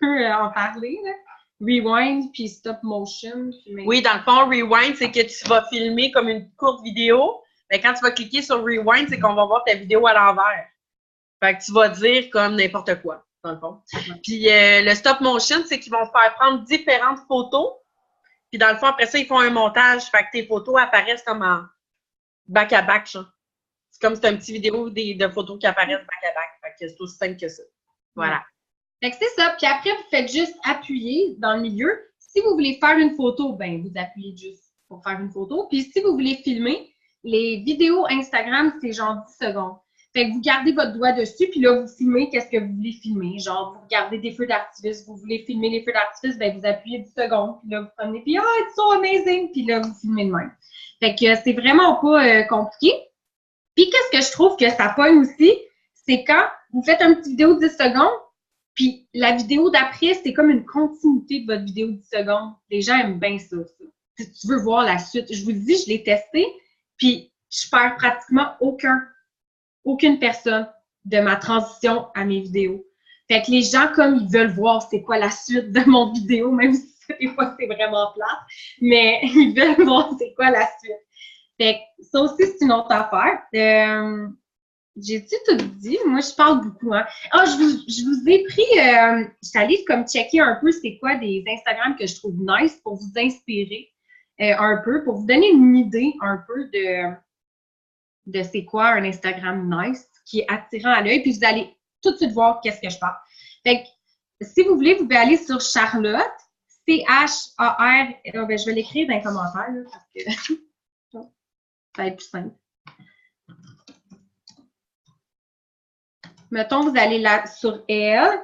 peux en parler, là. Rewind, puis stop motion. Puis oui, dans le fond, rewind, c'est que tu vas filmer comme une courte vidéo. Mais quand tu vas cliquer sur rewind, c'est qu'on va voir ta vidéo à l'envers. Fait que tu vas dire comme n'importe quoi, dans le fond. Puis le stop motion, c'est qu'ils vont faire prendre différentes photos. Puis dans le fond, après ça, ils font un montage. Fait que tes photos apparaissent comme en back-à-back, genre. C'est comme si c'est un petit vidéo de photos qui apparaissent back-à-back. Fait que c'est aussi simple que ça. Voilà. Fait que c'est ça. Puis après, vous faites juste appuyer dans le milieu. Si vous voulez faire une photo, ben vous appuyez juste pour faire une photo. Puis si vous voulez filmer, les vidéos Instagram, c'est genre 10 secondes. Fait que vous gardez votre doigt dessus, puis là, vous filmez qu'est-ce que vous voulez filmer. Genre, vous regardez des feux d'artifice, vous voulez filmer les feux d'artifice, ben vous appuyez 10 secondes, puis là, vous prenez, puis « Ah, it's so amazing! » Puis là, vous filmez de même. Fait que c'est vraiment pas compliqué. Puis qu'est-ce que je trouve que ça pogne aussi, c'est quand vous faites une petite vidéo de 10 secondes, puis la vidéo d'après, c'est comme une continuité de votre vidéo de 10 secondes. Les gens aiment bien ça. Si tu veux voir la suite, je vous le dis, je l'ai testé, puis je perds pratiquement aucune personne de ma transition à mes vidéos. Fait que les gens, comme ils veulent voir c'est quoi la suite de mon vidéo, même si des fois c'est vraiment plate, mais ils veulent voir c'est quoi la suite. Fait que ça aussi, c'est une autre affaire. J'ai-tu tout dit? Moi, je parle beaucoup, hein. Ah, je vous ai pris, je suis allée comme checker un peu c'est quoi des Instagram que je trouve nice pour vous inspirer un peu, pour vous donner une idée un peu de c'est quoi un Instagram nice, qui est attirant à l'œil, puis vous allez tout de suite voir qu'est-ce que je parle. Fait que, si vous voulez, vous pouvez aller sur Charlotte, C-H-A-R, ben, je vais l'écrire dans les commentaires, là, parce que ça va être plus simple. Mettons, vous allez là sur elle.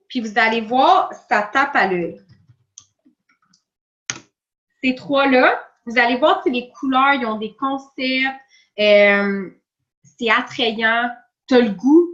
Puis vous allez voir, ça tape à l'œil. Ces trois-là, vous allez voir que les couleurs, ils ont des concepts, c'est attrayant, tu as le goût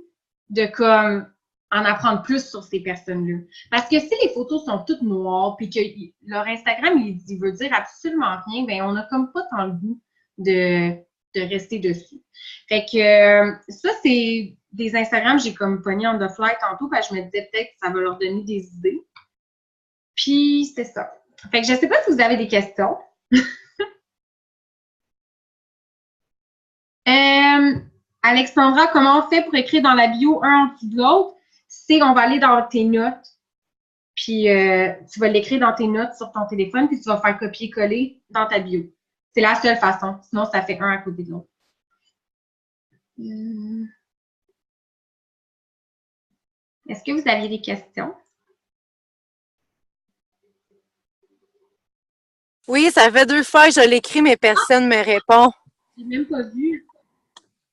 de comme en apprendre plus sur ces personnes-là. Parce que si les photos sont toutes noires, puis que leur Instagram, il veut dire absolument rien, bien, on n'a comme pas tant le goût de rester dessus. Fait que ça, c'est des Instagram, j'ai comme pogné on the fly tantôt, parce que je me disais peut-être que ça va leur donner des idées. Puis, c'est ça. Fait que je sais pas si vous avez des questions. Alexandra, comment on fait pour écrire dans la bio un en dessous de l'autre? C'est on va aller dans tes notes, puis tu vas l'écrire dans tes notes sur ton téléphone, puis tu vas faire copier-coller dans ta bio. C'est la seule façon. Sinon, ça fait un à côté de l'autre. Est-ce que vous aviez des questions? Oui, ça fait 2 fois que je l'écris, mais personne ne me répond. J'ai même pas vu.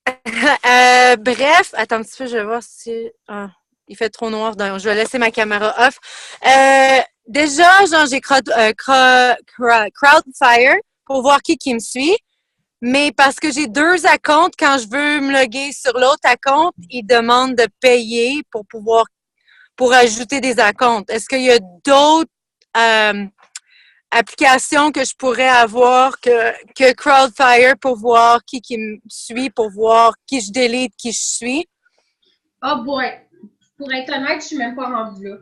Bref, attends un petit peu, je vais voir si... Ah, il fait trop noir, donc je vais laisser ma caméra off. Déjà, genre, j'ai Crowdfire pour voir qui me suit, mais parce que j'ai 2 accounts, quand je veux me loguer sur l'autre account, il demande de payer pour ajouter des accounts. Est-ce qu'il y a d'autres applications que je pourrais avoir que Crowdfire pour voir qui me suit, pour voir qui je délite, qui je suis? Oh boy! Pour être honnête, je suis même pas rendue là.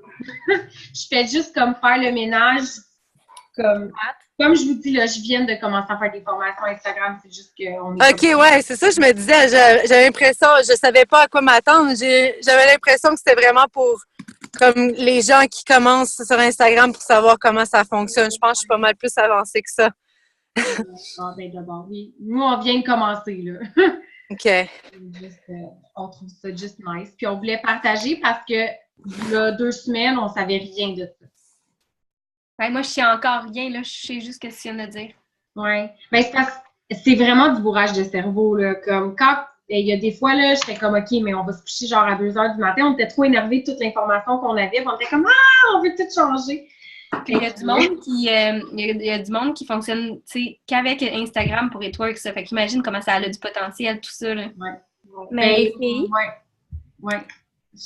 Je fais juste comme faire le ménage comme comme je vous dis, là, je viens de commencer à faire des formations Instagram, c'est juste qu'on est OK, ouais, c'est ça, je me disais. J'avais l'impression, je savais pas à quoi m'attendre. J'avais l'impression que c'était vraiment pour comme les gens qui commencent sur Instagram pour savoir comment ça fonctionne. Je pense que je suis pas mal plus avancée que ça. Ah, ben d'abord, oui. Nous, on vient de commencer, là. OK. Juste, on trouve ça juste nice. Puis on voulait partager parce que, il y a 2 semaines, on savait rien de ça. Ouais, moi, je sais encore rien, là. Je sais juste ce qu'il y en a à dire. Ouais. Ben, c'est parce que c'est vraiment du bourrage de cerveau, là. Comme quand, il y a des fois, là, j'étais comme, OK, mais on va se coucher genre à 2 heures du matin. On était trop énervés de toute l'information qu'on avait. Puis on était comme, on veut tout changer. Puis il y a du monde qui, il y a du monde qui fonctionne, tu sais, qu'avec Instagram pour Network, ça. Fait qu'imagine comment ça a du potentiel, tout ça, là. Ouais. Mais les filles, Ouais.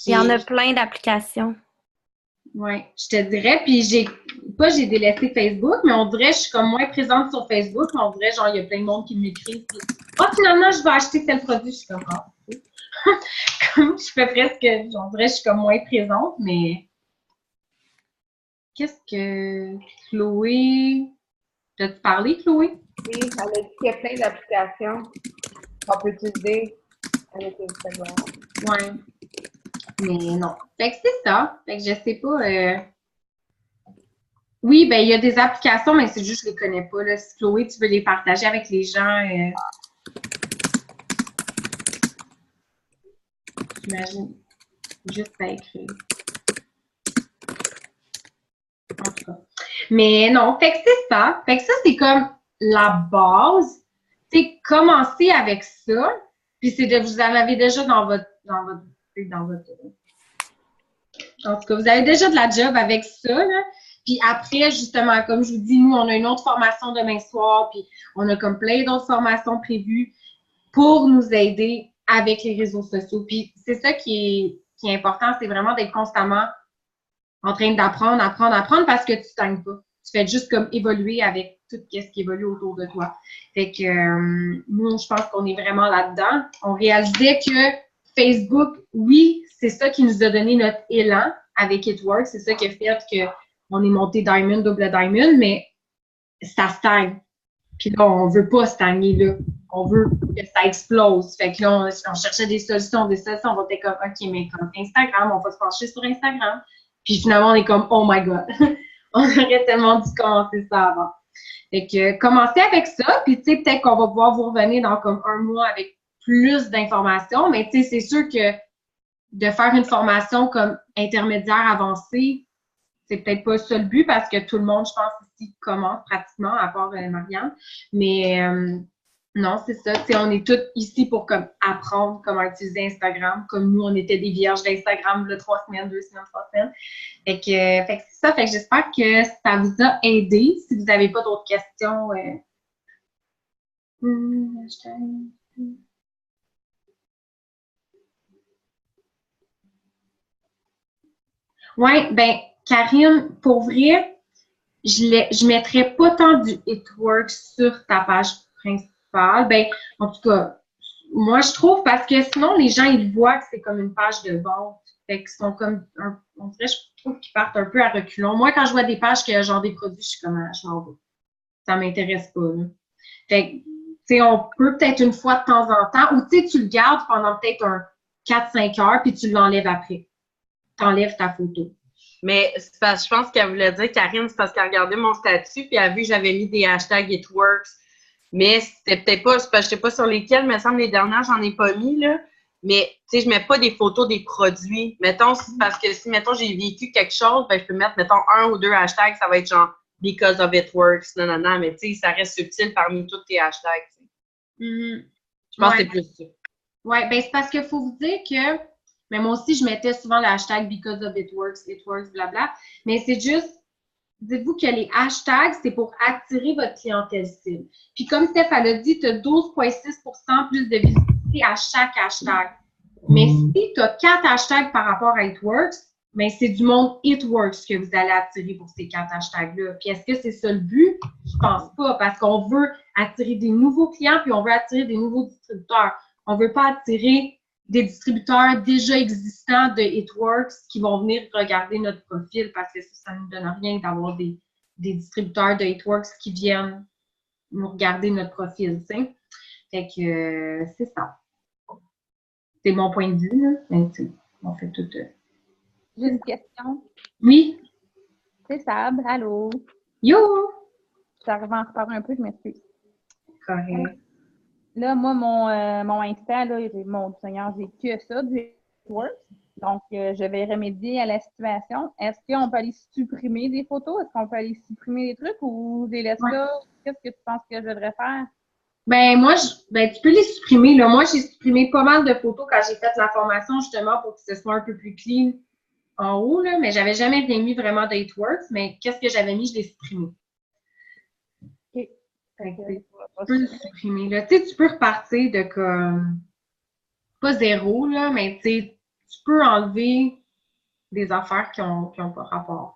il y en a plein d'applications. Ouais, je te dirais, puis j'ai délaissé Facebook, mais on dirait que je suis comme moins présente sur Facebook, on dirait genre il y a plein de monde qui m'écrit, puis finalement je vais acheter tel produit, je suis comme comme je fais presque, on dirait que je suis comme moins présente, mais qu'est-ce que Chloé, t'as-tu parlé, Chloé? Oui, elle a dit qu'il y a plein d'applications qu'on peut utiliser avec Instagram. Ouais. Mais non. Fait que c'est ça. Fait que je sais pas. Oui, ben il y a des applications, mais c'est juste que je les connais pas. Là. Si Chloé, tu veux les partager avec les gens, j'imagine. Juste à écrire. En tout cas. Mais non, fait que c'est ça. Fait que ça, c'est comme la base. C'est commencer avec ça. Puis c'est de vous en avez déjà dans votre en tout cas, vous avez déjà de la job avec ça, là. Puis après, justement, comme je vous dis, nous, on a une autre formation demain soir, puis on a comme plein d'autres formations prévues pour nous aider avec les réseaux sociaux. Puis c'est ça qui est important, c'est vraiment d'être constamment en train d'apprendre, parce que tu stagnes pas. Tu fais juste comme évoluer avec tout ce qui évolue autour de toi. Fait que nous, je pense qu'on est vraiment là-dedans. On réalisait que Facebook, oui, c'est ça qui nous a donné notre élan avec It Works. C'est ça qui a fait qu'on est monté Diamond, double Diamond, mais ça stagne. Puis là, on veut pas stagner là. On veut que ça explose. Fait que là, on cherchait des solutions. On était comme, OK, mais comme Instagram, on va se pencher sur Instagram. Puis finalement, on est comme, oh my God. On aurait tellement dû commencer ça avant. Fait que commencer avec ça, puis tu sais, peut-être qu'on va pouvoir vous revenir dans comme 1 mois avec plus d'informations, mais tu sais, c'est sûr que de faire une formation comme intermédiaire avancée, c'est peut-être pas ça le but parce que tout le monde, je pense, ici commence pratiquement, à part Marianne. Mais non, c'est ça. Tu sais, on est tous ici pour comme apprendre comment utiliser Instagram, comme nous, on était des vierges d'Instagram, là, 3 semaines, 2 semaines, 3 semaines. Fait que c'est ça. Fait que j'espère que ça vous a aidé. Si vous n'avez pas d'autres questions, ouais, ben, Karine, pour vrai, je mettrais pas tant du It Works sur ta page principale. Ben, en tout cas, moi, je trouve parce que sinon, les gens, ils voient que c'est comme une page de vente. Fait qu'ils sont comme, on dirait, je trouve qu'ils partent un peu à reculons. Moi, quand je vois des pages qui ont genre des produits, je suis comme, je m'en vais. Ça m'intéresse pas, là. Fait que, tu sais, on peut peut-être une fois de temps en temps, ou tu sais, tu le gardes pendant peut-être 4-5 heures, puis tu l'enlèves après. T'enlèves ta photo. Mais c'est parce que je pense qu'elle voulait dire, Karine, c'est parce qu'elle regardait mon statut, puis elle a vu que j'avais mis des hashtags It Works. Mais c'était peut-être pas, je sais pas sur lesquels, mais semble les dernières, j'en ai pas mis, là. Mais, tu sais, je mets pas des photos des produits. Mettons, parce que si, mettons, j'ai vécu quelque chose, ben, je peux mettre, mettons, 1 ou 2 hashtags, ça va être genre, because of it works, non, mais tu sais, ça reste subtil parmi tous tes hashtags, tu sais. Mm-hmm. Je pense que c'est plus ça. Ouais, ben, c'est parce qu'il faut vous dire que, mais moi aussi, je mettais souvent le hashtag because of it works, blabla. Mais c'est juste, dites-vous que les hashtags, c'est pour attirer votre clientèle cible. Puis comme Steph, elle a dit, tu as 12,6% plus de visibilité à chaque hashtag. Mais si tu as 4 hashtags par rapport à It Works, ben c'est du monde It Works que vous allez attirer pour ces 4 hashtags-là. Puis est-ce que c'est ça le but? Je pense pas, parce qu'on veut attirer des nouveaux clients, puis on veut attirer des nouveaux distributeurs. On veut pas attirer des distributeurs déjà existants de It Works qui vont venir regarder notre profil parce que ça ne nous donne rien d'avoir des des distributeurs de HitWorks qui viennent nous regarder notre profil, tu sais. Fait que c'est ça. C'est mon point de vue, là. Mais, tu sais, on fait tout. J'ai une question. Oui. C'est Sab, allô? Yo! J'arrive en retard un peu, je m'excuse. Correct. Là, moi, mon Insta, là, mon Seigneur, j'ai que ça, du HitWorks. Donc, je vais remédier à la situation. Est-ce qu'on peut aller supprimer des photos? Est-ce qu'on peut aller supprimer des trucs ou je les laisse là? Qu'est-ce que tu penses que je devrais faire? Ben, moi, tu peux les supprimer, là. Moi, j'ai supprimé pas mal de photos quand j'ai fait la formation, justement, pour que ce soit un peu plus clean en haut, là. Mais j'avais jamais rien mis vraiment de HitWorks, mais qu'est-ce que j'avais mis, je l'ai supprimé. OK. Fait que, tu peux le supprimer, là. Tu sais, tu peux repartir de comme, pas zéro, là, mais tu sais, tu peux enlever des affaires qui ont pas rapport.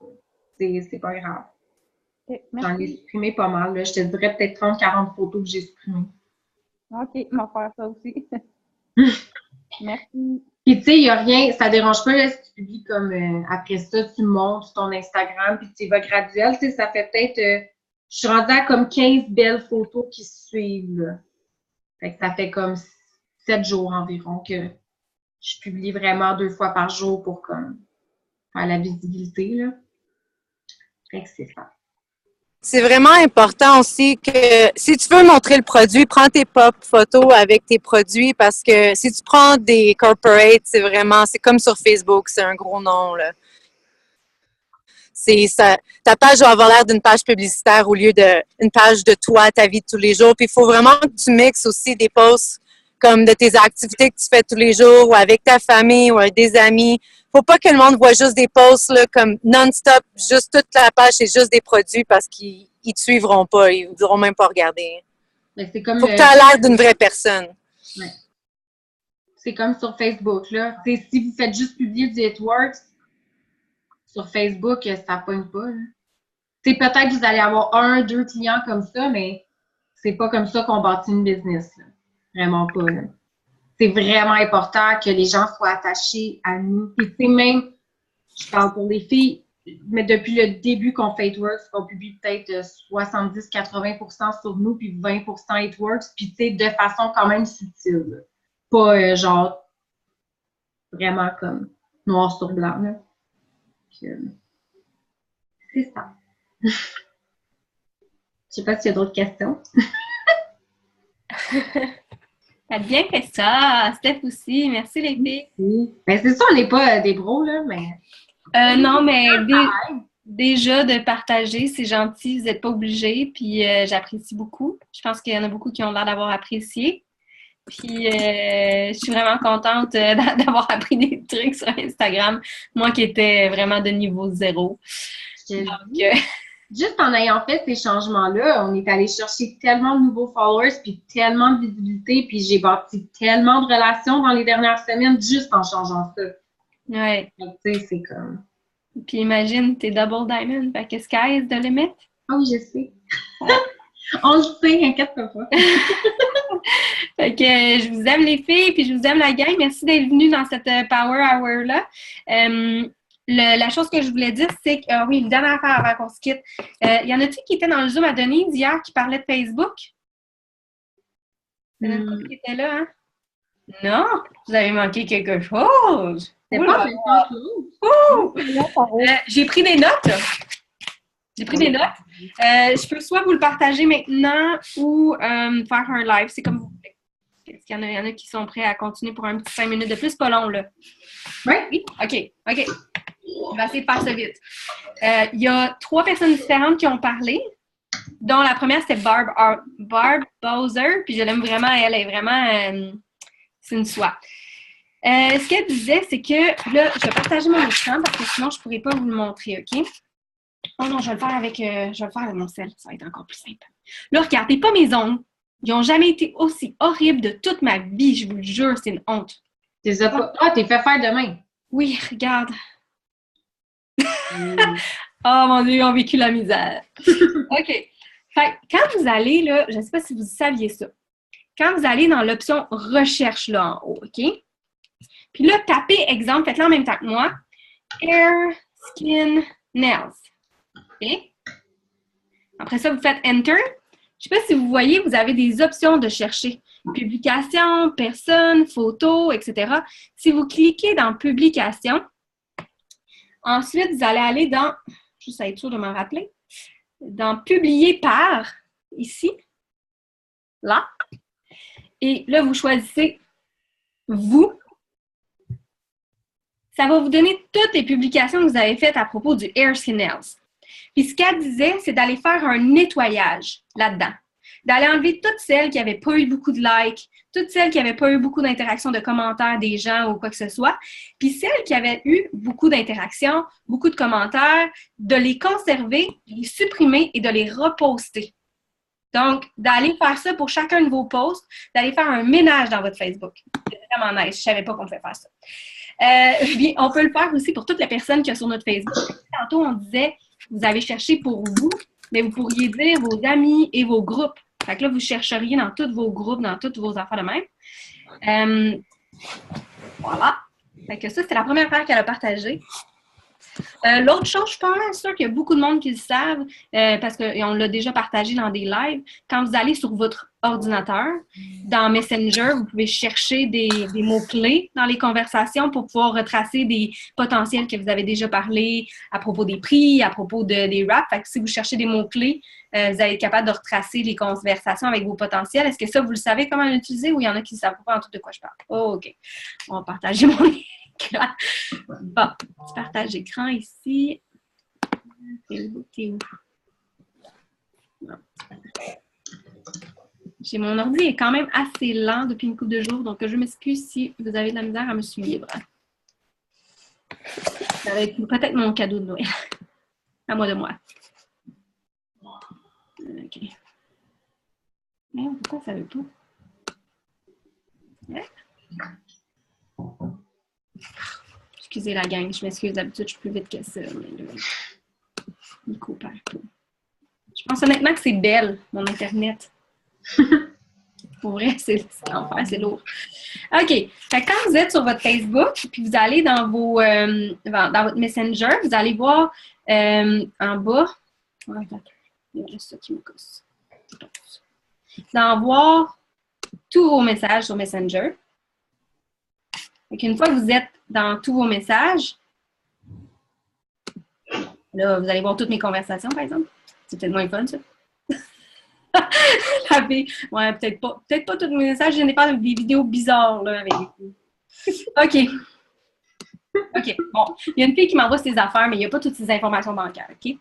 C'est pas grave. OK, J'en ai merci. supprimé pas mal, là. Je te dirais peut-être 30-40 photos que j'ai supprimées. OK, on va faire ça aussi. Merci. Puis, tu sais, il n'y a rien, ça dérange pas, là, si tu publies comme, après ça, tu montes ton Instagram, puis tu vas graduel, tu sais, ça fait peut-être, je suis rendue à comme 15 belles photos qui se suivent, là. Fait que ça fait comme 7 jours environ que je publie vraiment 2 fois par jour pour, comme, faire la visibilité, là. Fait que c'est ça. C'est vraiment important aussi que si tu veux montrer le produit, prends tes pop photos avec tes produits parce que si tu prends des corporates, c'est comme sur Facebook, c'est un gros nom, là. C'est ça, ta page doit avoir l'air d'une page publicitaire au lieu d'une page de toi, ta vie de tous les jours. Puis il faut vraiment que tu mixes aussi des posts comme de tes activités que tu fais tous les jours ou avec ta famille ou avec des amis. Faut pas que le monde voit juste des posts là, comme non-stop, juste toute la page, c'est juste des produits parce qu'ils te suivront pas, ils voudront même pas regarder. Fait que c'est comme Faut que tu aies l'air d'une vraie personne. Ouais. C'est comme sur Facebook, là. Tu sais, si vous faites juste publier du HitWorks sur Facebook, ça pogne pas, là. Tu sais, peut-être que vous allez avoir 1-2 clients comme ça, mais c'est pas comme ça qu'on bâtit une business, là. Vraiment pas, là. C'est vraiment important que les gens soient attachés à nous. Puis, tu sais, même, je parle pour les filles, mais depuis le début qu'on fait HitWorks, on publie peut-être 70-80% sur nous, puis 20% HitWorks, puis, tu sais, de façon quand même subtile, là. Pas genre vraiment comme noir sur blanc, là. Puis, c'est ça. Je sais pas s'il y a d'autres questions. T'as bien fait ça, Steph aussi. Merci les filles. Oui. Ben, c'est ça, on n'est pas des bros, là, mais. Non, mais déjà de partager, c'est gentil, vous n'êtes pas obligés, puis j'apprécie beaucoup. Je pense qu'il y en a beaucoup qui ont l'air d'avoir apprécié. Puis je suis vraiment contente d'avoir appris des trucs sur Instagram, moi qui étais vraiment de niveau 0. Donc, juste en ayant fait ces changements-là, on est allé chercher tellement de nouveaux followers, puis tellement de visibilité, puis j'ai bâti tellement de relations dans les dernières semaines juste en changeant ça. ouais. Donc, tu sais, c'est comme. Puis imagine, t'es double diamond, fait que sky is the limit. Ah oui, je sais. On le sait, inquiète-toi pas. Fait que je vous aime les filles, puis je vous aime la gang. Merci d'être venus dans cette Power Hour-là. La chose que je voulais dire, c'est que, oui, une dernière affaire avant qu'on se quitte. Y en a-t-il qui étaient dans le Zoom à Denise hier qui parlait de Facebook? Il y en a qui étaient là, hein? Non? Vous avez manqué quelque chose? C'est pas J'ai pris des notes. Je peux soit vous le partager maintenant ou faire un live. C'est comme vous voulez. Est-ce qu'il y en a qui sont prêts à continuer pour un petit 5 minutes de plus? Pas long, là. Oui. OK. On va essayer de faire ça vite. Il y a 3 personnes différentes qui ont parlé, dont la première, c'était Barb Bowser. Puis je l'aime vraiment. Elle est vraiment... c'est une soie. Ce qu'elle disait, c'est que... Là, je vais partager mon écran parce que sinon, je ne pourrais pas vous le montrer, OK? Oh non, je vais le faire avec mon sel. Ça va être encore plus simple. Là, regardez pas mes ongles. Ils n'ont jamais été aussi horribles de toute ma vie. Je vous le jure, c'est une honte. T'es fait faire demain. Oui, regarde. Oh mon Dieu, ils ont vécu la misère. OK. Fait quand vous allez, là, je ne sais pas si vous saviez ça. Quand vous allez dans l'option recherche là en haut, OK? Puis là, tapez exemple, faites-le en même temps que moi. Hair, skin, nails. OK? Après ça, vous faites Enter. Je ne sais pas si vous voyez, vous avez des options de chercher. Publication, personne, photo, etc. Si vous cliquez dans Publication, ensuite, vous allez aller dans, juste à être sûr de m'en rappeler, dans Publier par, ici, là. Et là, vous choisissez vous. Ça va vous donner toutes les publications que vous avez faites à propos du Hair Skinels. Puis ce qu'elle disait, c'est d'aller faire un nettoyage là-dedans. D'aller enlever toutes celles qui n'avaient pas eu beaucoup de likes, toutes celles qui n'avaient pas eu beaucoup d'interactions, de commentaires des gens ou quoi que ce soit. Puis celles qui avaient eu beaucoup d'interactions, beaucoup de commentaires, de les conserver, de les supprimer et de les reposter. Donc, d'aller faire ça pour chacun de vos posts, d'aller faire un ménage dans votre Facebook. C'est vraiment nice. Je ne savais pas qu'on pouvait faire ça. Puis, on peut le faire aussi pour toutes les personnes qui sont sur notre Facebook. Tantôt, on disait, vous avez cherché pour vous, mais vous pourriez dire vos amis et vos groupes. Fait que là, vous chercheriez dans tous vos groupes, dans toutes vos affaires de même. Voilà. Fait que ça, c'était la première affaire qu'elle a partagée. L'autre chose, je suis pas mal sûre qu'il y a beaucoup de monde qui le savent, parce qu'on l'a déjà partagé dans des lives. Quand vous allez sur votre ordinateur, dans Messenger, vous pouvez chercher des mots-clés dans les conversations pour pouvoir retracer des potentiels que vous avez déjà parlé à propos des prix, à propos des raps. Fait que si vous cherchez des mots-clés, vous allez être capable de retracer les conversations avec vos potentiels. Est-ce que ça, vous le savez comment l'utiliser ou il y en a qui ne savent pas en tout de quoi je parle? Oh, OK. On va partager mon écran. Bon, je partage l'écran ici. T'es où? Non. Mon ordi est quand même assez lent depuis une couple de jours, donc je m'excuse si vous avez de la misère à me suivre. Ça va être peut-être mon cadeau de Noël. À moi de moi. OK. Mais pourquoi ça ne veut pas? Excusez la gang, je m'excuse, d'habitude je suis plus vite que ça. Mais là, il coopère pas. Je pense honnêtement que c'est belle, mon Internet. Pour vrai, c'est l'enfer, c'est lourd. OK. Fait que quand vous êtes sur votre Facebook, puis vous allez dans dans votre Messenger, vous allez voir en bas. Oh, attends, il y a juste ça qui me casse. Vous allez voir tous vos messages sur Messenger. Fait qu'une fois que vous êtes dans tous vos messages, là, vous allez voir toutes mes conversations, par exemple. C'est peut-être moins fun, ça. Ouais, peut-être pas. Peut-être pas tous mes messages. Je n'ai pas des vidéos bizarres, là, avec vous. OK. OK. Bon. Il y a une fille qui m'envoie ses affaires, mais il n'y a pas toutes ses informations bancaires, OK?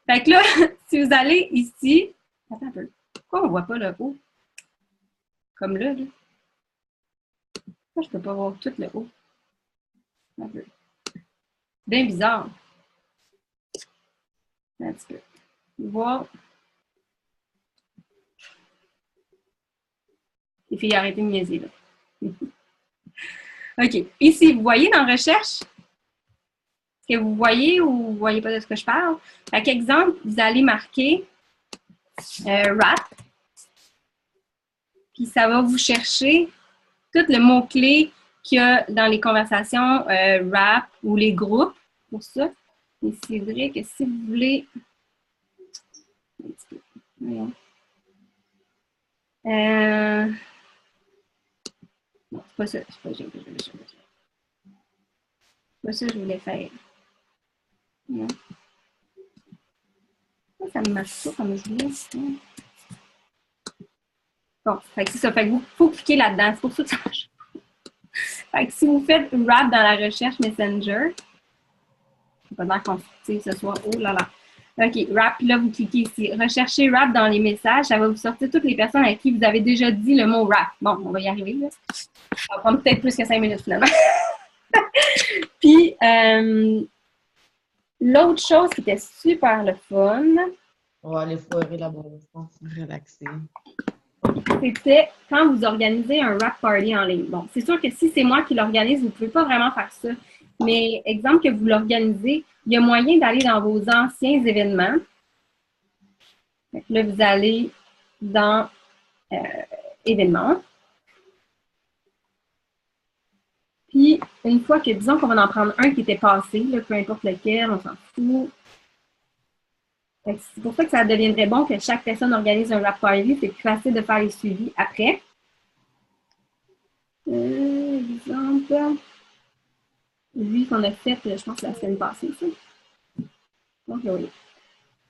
Fait que là, si vous allez ici... Attends un peu. Pourquoi on ne voit pas le haut? Comme là, là. Pourquoi je ne peux pas voir tout le haut? Un peu. Bien bizarre. Un petit peu. Voir. Les filles, arrêtez de niaiser, là. OK. Ici, vous voyez dans Recherche? Est-ce que vous voyez ou vous ne voyez pas de ce que je parle? Fait qu'exemple, vous allez marquer rap. Puis ça va vous chercher tout le mot-clé qu'il y a dans les conversations rap ou les groupes pour ça. Et c'est vrai que si vous voulez... Un petit peu. Voyons. Non, c'est pas ça. C'est pas ça que je voulais faire. Non. Ça ne marche pas comme je voulais. Bon, fait que c'est ça. Fait que vous, faut cliquer là-dedans. C'est pour ça que ça marche. Fait que si vous faites rap dans la recherche Messenger, c'est pas l'air compliqué ce soir. Oh là là. OK, rap, là, vous cliquez ici. Recherchez rap dans les messages. Ça va vous sortir toutes les personnes avec qui vous avez déjà dit le mot rap. Bon, on va y arriver, là. Ça va prendre peut-être plus que 5 minutes, finalement. Puis, l'autre chose qui était super le fun... On va aller foirer la bonne réponse, relaxer. C'était quand vous organisez un rap party en ligne. Bon, c'est sûr que si c'est moi qui l'organise, vous ne pouvez pas vraiment faire ça. Mais, exemple que vous l'organisez, il y a moyen d'aller dans vos anciens événements. Là, vous allez dans événements. Puis, une fois que, disons qu'on va en prendre un qui était passé, là, peu importe lequel, on s'en fout. C'est pour ça que ça deviendrait bon que chaque personne organise un wrap party. C'est plus facile de faire les suivis après. Exemple. Lui qu'on a fait, je pense, la semaine passée, ça. Donc, oui.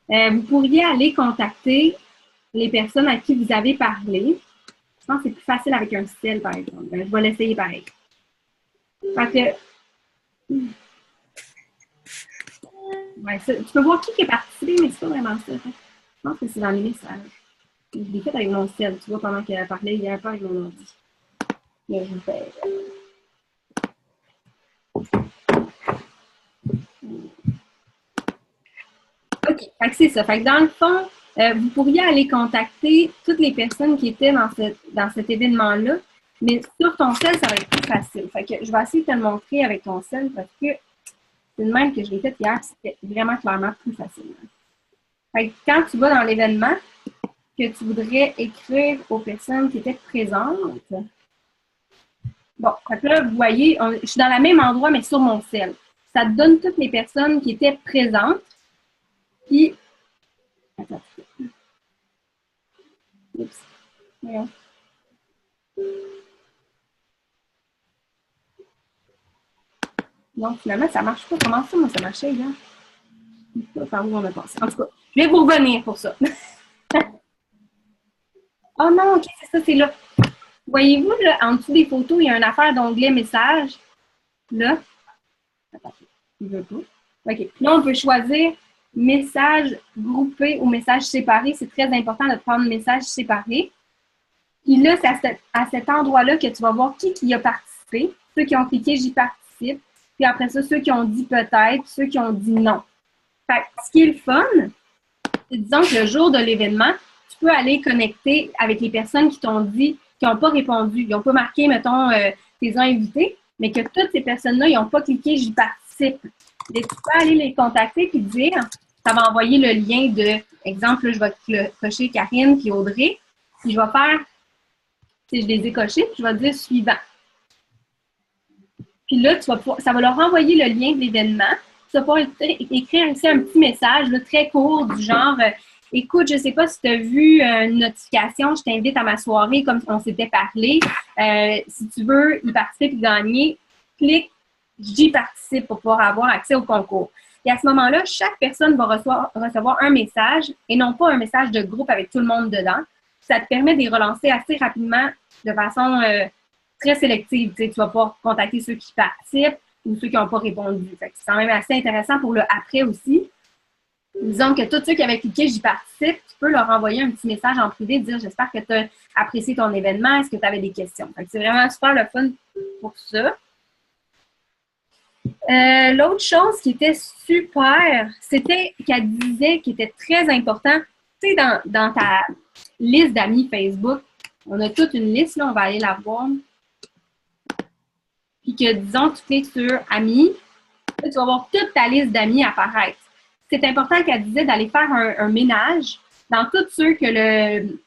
Vous pourriez aller contacter les personnes à qui vous avez parlé. Je pense que c'est plus facile avec un style, par exemple. Je vais l'essayer pareil. Fait que, ouais, ça, tu peux voir qui est participé, mais c'est pas vraiment ça. Je pense que c'est dans les messages. Je l'ai fait avec mon style, tu vois, pendant qu'elle parlait hier pas avec mon ordi. Là, je vous fais. OK, fait que c'est ça. Fait que dans le fond, vous pourriez aller contacter toutes les personnes qui étaient dans cet événement-là, mais sur ton sel, ça va être plus facile. Fait que je vais essayer de te le montrer avec ton sel parce que c'est le même que je l'ai fait hier, c'était vraiment clairement plus facile. Fait que quand tu vas dans l'événement, que tu voudrais écrire aux personnes qui étaient présentes, bon, fait que là, vous voyez, je suis dans le même endroit, mais sur mon sel. Ça te donne toutes les personnes qui étaient présentes. Puis, attends. Oups. Voyons. Non, finalement, ça ne marche pas. Comment ça, moi, ça marchait, là? Je ne sais pas par où on a passé. En tout cas, je vais vous revenir pour ça. Oh non, OK, c'est ça, c'est là. Voyez-vous, là, en dessous des photos, il y a une affaire d'onglet message. Là. Attends, il veut pas. OK. Là, on peut choisir message groupé ou message séparé. C'est très important de prendre message séparé. Puis là, c'est à cet endroit-là que tu vas voir qui a participé. Ceux qui ont cliqué « J'y participe ». Puis après ça, ceux qui ont dit peut-être, ceux qui ont dit non. Fait que ce qui est le fun, c'est disons que le jour de l'événement, tu peux aller connecter avec les personnes qui t'ont dit, qui n'ont pas répondu. Ils n'ont pas marqué, mettons, tes invités, mais que toutes ces personnes-là, ils n'ont pas cliqué « J'y participe ». Et tu peux aller les contacter et dire, ça va envoyer le lien de, exemple, là, je vais cocher Karine puis Audrey, puis je vais faire, si je les ai cochés, je vais dire suivant. Puis là, ça va leur envoyer le lien de l'événement. Tu vas pouvoir écrire ici un petit message là, très court du genre écoute, je ne sais pas si tu as vu une notification, je t'invite à ma soirée comme on s'était parlé. Si tu veux y participer et gagner, clique j'y participe pour pouvoir avoir accès au concours. Et à ce moment-là, chaque personne va recevoir un message et non pas un message de groupe avec tout le monde dedans. Ça te permet de les relancer assez rapidement de façon très sélective. Tu vas pouvoir contacter ceux qui participent ou ceux qui n'ont pas répondu. C'est quand même assez intéressant pour le après aussi. Disons que tous ceux qui avaient cliqué « J'y participe », tu peux leur envoyer un petit message en privé, dire « J'espère que tu as apprécié ton événement, est-ce que tu avais des questions? » C'est vraiment super le fun pour ça. L'autre chose qui était super, c'était qu'elle disait qui était très important, tu sais, dans ta liste d'amis Facebook, on a toute une liste, là, on va aller la voir. Puis que, disons, tu cliques sur « Amis », tu vas voir toute ta liste d'amis apparaître. C'est important qu'elle disait d'aller faire un ménage dans tous ceux que il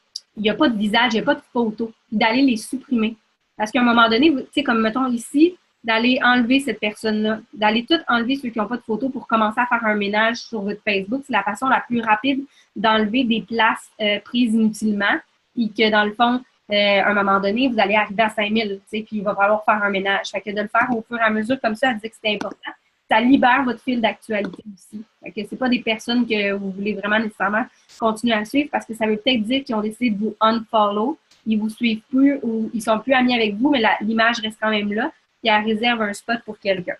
n'y a pas de visage, il n'y a pas de photo, d'aller les supprimer. Parce qu'à un moment donné, tu sais, comme mettons ici, d'aller enlever cette personne-là, d'aller tout enlever ceux qui n'ont pas de photo pour commencer à faire un ménage sur votre Facebook. C'est la façon la plus rapide d'enlever des places prises inutilement. Puis que dans le fond, à un moment donné, vous allez arriver à 5000, tu sais, puis il va falloir faire un ménage. Fait que de le faire au fur et à mesure comme ça, elle disait que c'était important. Ça libère votre fil d'actualité aussi. Fait que c'est pas des personnes que vous voulez vraiment nécessairement continuer à suivre parce que ça veut peut-être dire qu'ils ont décidé de vous unfollow, ils vous suivent plus ou ils sont plus amis avec vous, mais l'image reste quand même là. Puis elle réserve un spot pour quelqu'un.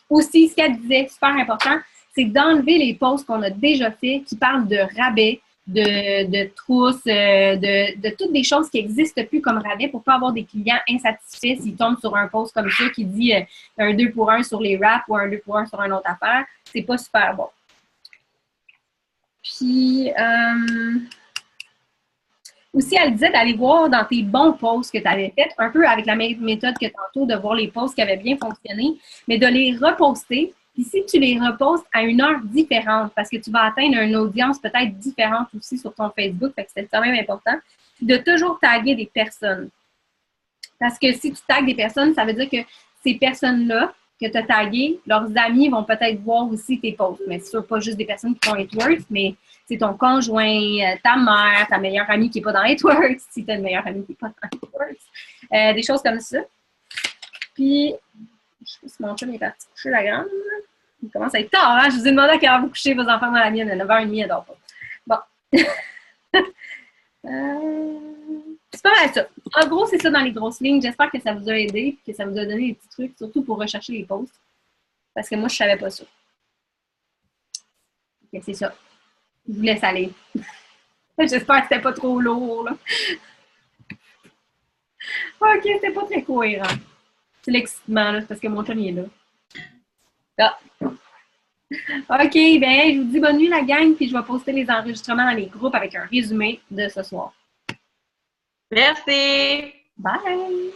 Aussi, ce qu'elle disait, super important, c'est d'enlever les posts qu'on a déjà fait qui parlent de rabais, de trousses, de toutes des choses qui n'existent plus comme rabais pour ne pas avoir des clients insatisfaits s'ils tombent sur un post comme ça qui dit un 2 pour 1 sur les wraps ou un 2 pour 1 sur une autre affaire. C'est pas super bon. Puis, aussi, elle disait d'aller voir dans tes bons posts que tu avais faits, un peu avec la même méthode que tantôt, de voir les posts qui avaient bien fonctionné, mais de les reposter. Puis si tu les repostes à une heure différente, parce que tu vas atteindre une audience peut-être différente aussi sur ton Facebook, fait que c'est quand même important, de toujours taguer des personnes. Parce que si tu tagues des personnes, ça veut dire que ces personnes-là que tu as taguées, leurs amis vont peut-être voir aussi tes posts. Mais c'est sûr, pas juste des personnes qui font Hitworks, mais c'est ton conjoint, ta mère, ta meilleure amie qui n'est pas dans Hitworks, si tu as une meilleure amie qui n'est pas dans Hitworks. Des choses comme ça. Puis, je sais pas si mon chum est parti coucher la grande. Il commence à être tard, hein? Je vous ai demandé à quelle heure vous couchez vos enfants dans la mienne. À 9h30, elle dort pas. Bon. C'est pas mal ça. En gros, c'est ça dans les grosses lignes. J'espère que ça vous a aidé, que ça vous a donné des petits trucs, surtout pour rechercher les posts. Parce que moi, je savais pas ça. Ok, c'est ça. Je vous laisse aller. J'espère que c'était pas trop lourd, là. Ok, c'était pas très cohérent. C'est l'excitement, là, parce que mon chum est là. Ah. OK, bien, je vous dis bonne nuit, la gang, puis je vais poster les enregistrements dans les groupes avec un résumé de ce soir. Merci! Bye!